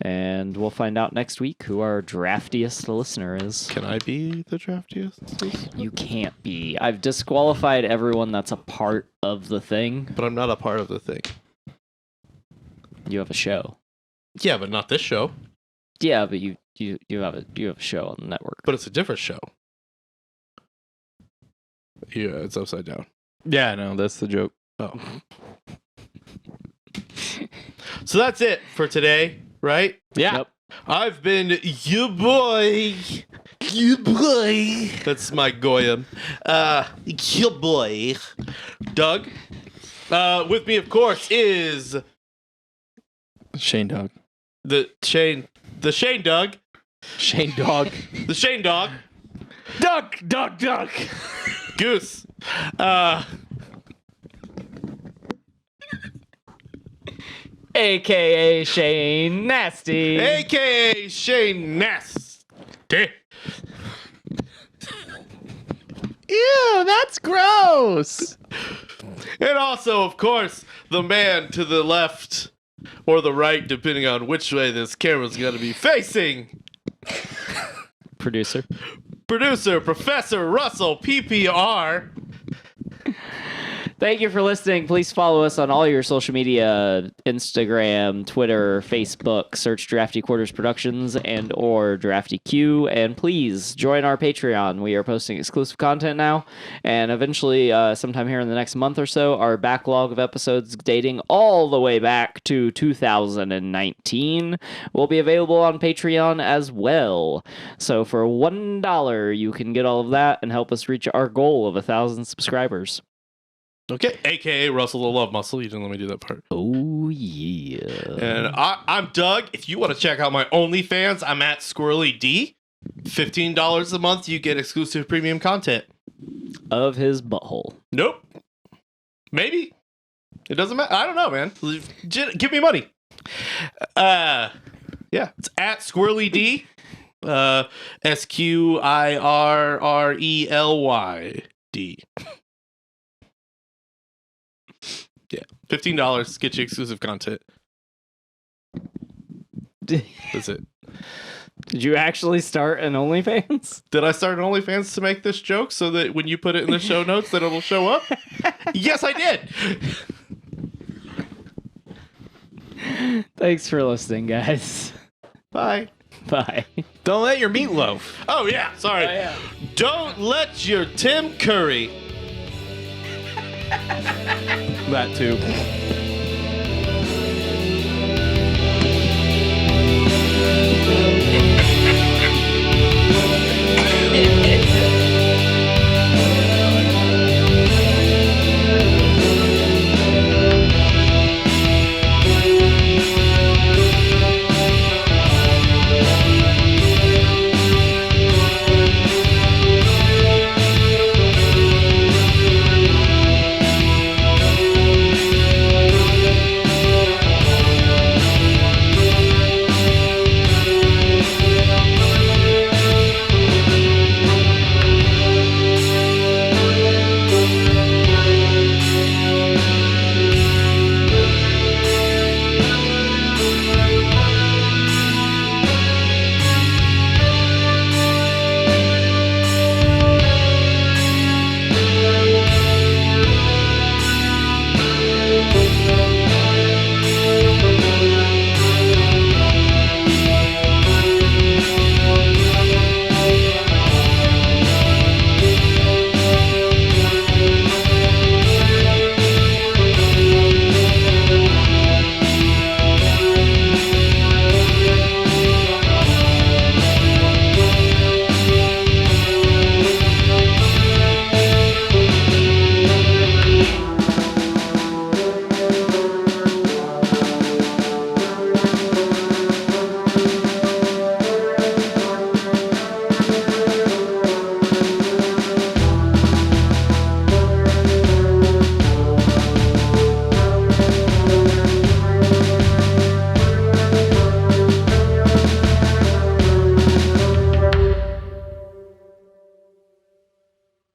Speaker 3: And we'll find out next week who our draftiest listener is.
Speaker 1: Can I be the draftiest?
Speaker 3: You can't be. I've disqualified everyone that's a part of the thing.
Speaker 1: But I'm not a part of the thing.
Speaker 3: You have a show.
Speaker 1: Yeah, but not this show.
Speaker 3: Yeah, but you have a show on the network.
Speaker 1: But it's a different show. Yeah, it's upside down.
Speaker 2: Yeah, no, that's the joke.
Speaker 1: Oh. So that's it for today, right?
Speaker 2: Yeah.
Speaker 3: Yep.
Speaker 1: I've been you boy. You boy. That's my Goyim. You boy. Doug. With me, of course, is
Speaker 2: Shane Dog.
Speaker 1: the Shane Doug.
Speaker 2: Shane Dog.
Speaker 1: The Shane Dog.
Speaker 2: Duck.
Speaker 1: Goose.
Speaker 3: AKA Shane Nasty.
Speaker 1: AKA Shane Nasty.
Speaker 2: Ew, that's gross.
Speaker 1: And also, of course, the man to the left or the right, depending on which way this camera's going to be facing.
Speaker 3: Producer.
Speaker 1: Producer, Professor Russell, PPR.
Speaker 3: Thank you for listening. Please follow us on all your social media, Instagram, Twitter, Facebook. Search Drafty Quarters Productions and or Drafty Q. And please join our Patreon. We are posting exclusive content now. And eventually, sometime here in the next month or so, our backlog of episodes dating all the way back to 2019 will be available on Patreon as well. So for $1, you can get all of that and help us reach our goal of 1,000 subscribers.
Speaker 1: Okay, AKA Russell the Love Muscle. You didn't let me do that part.
Speaker 3: Oh, yeah.
Speaker 1: And I'm Doug. If you want to check out my OnlyFans, I'm at Squirrely D. $15 a month, you get exclusive premium content.
Speaker 3: Of his butthole.
Speaker 1: Nope. Maybe. It doesn't matter. I don't know, man. Give me money. Yeah, it's at Squirrely D. SQIRRELYD. Yeah, $15 get you exclusive content. That's it.
Speaker 3: Did you actually start an OnlyFans?
Speaker 1: Did I start an OnlyFans to make this joke so that when you put it in the show notes that it'll show up? Yes, I did.
Speaker 3: Thanks for listening, guys.
Speaker 1: Bye.
Speaker 3: Bye.
Speaker 2: Don't let your meatloaf.
Speaker 1: Oh yeah, sorry. Don't let your Tim Curry.
Speaker 2: That too.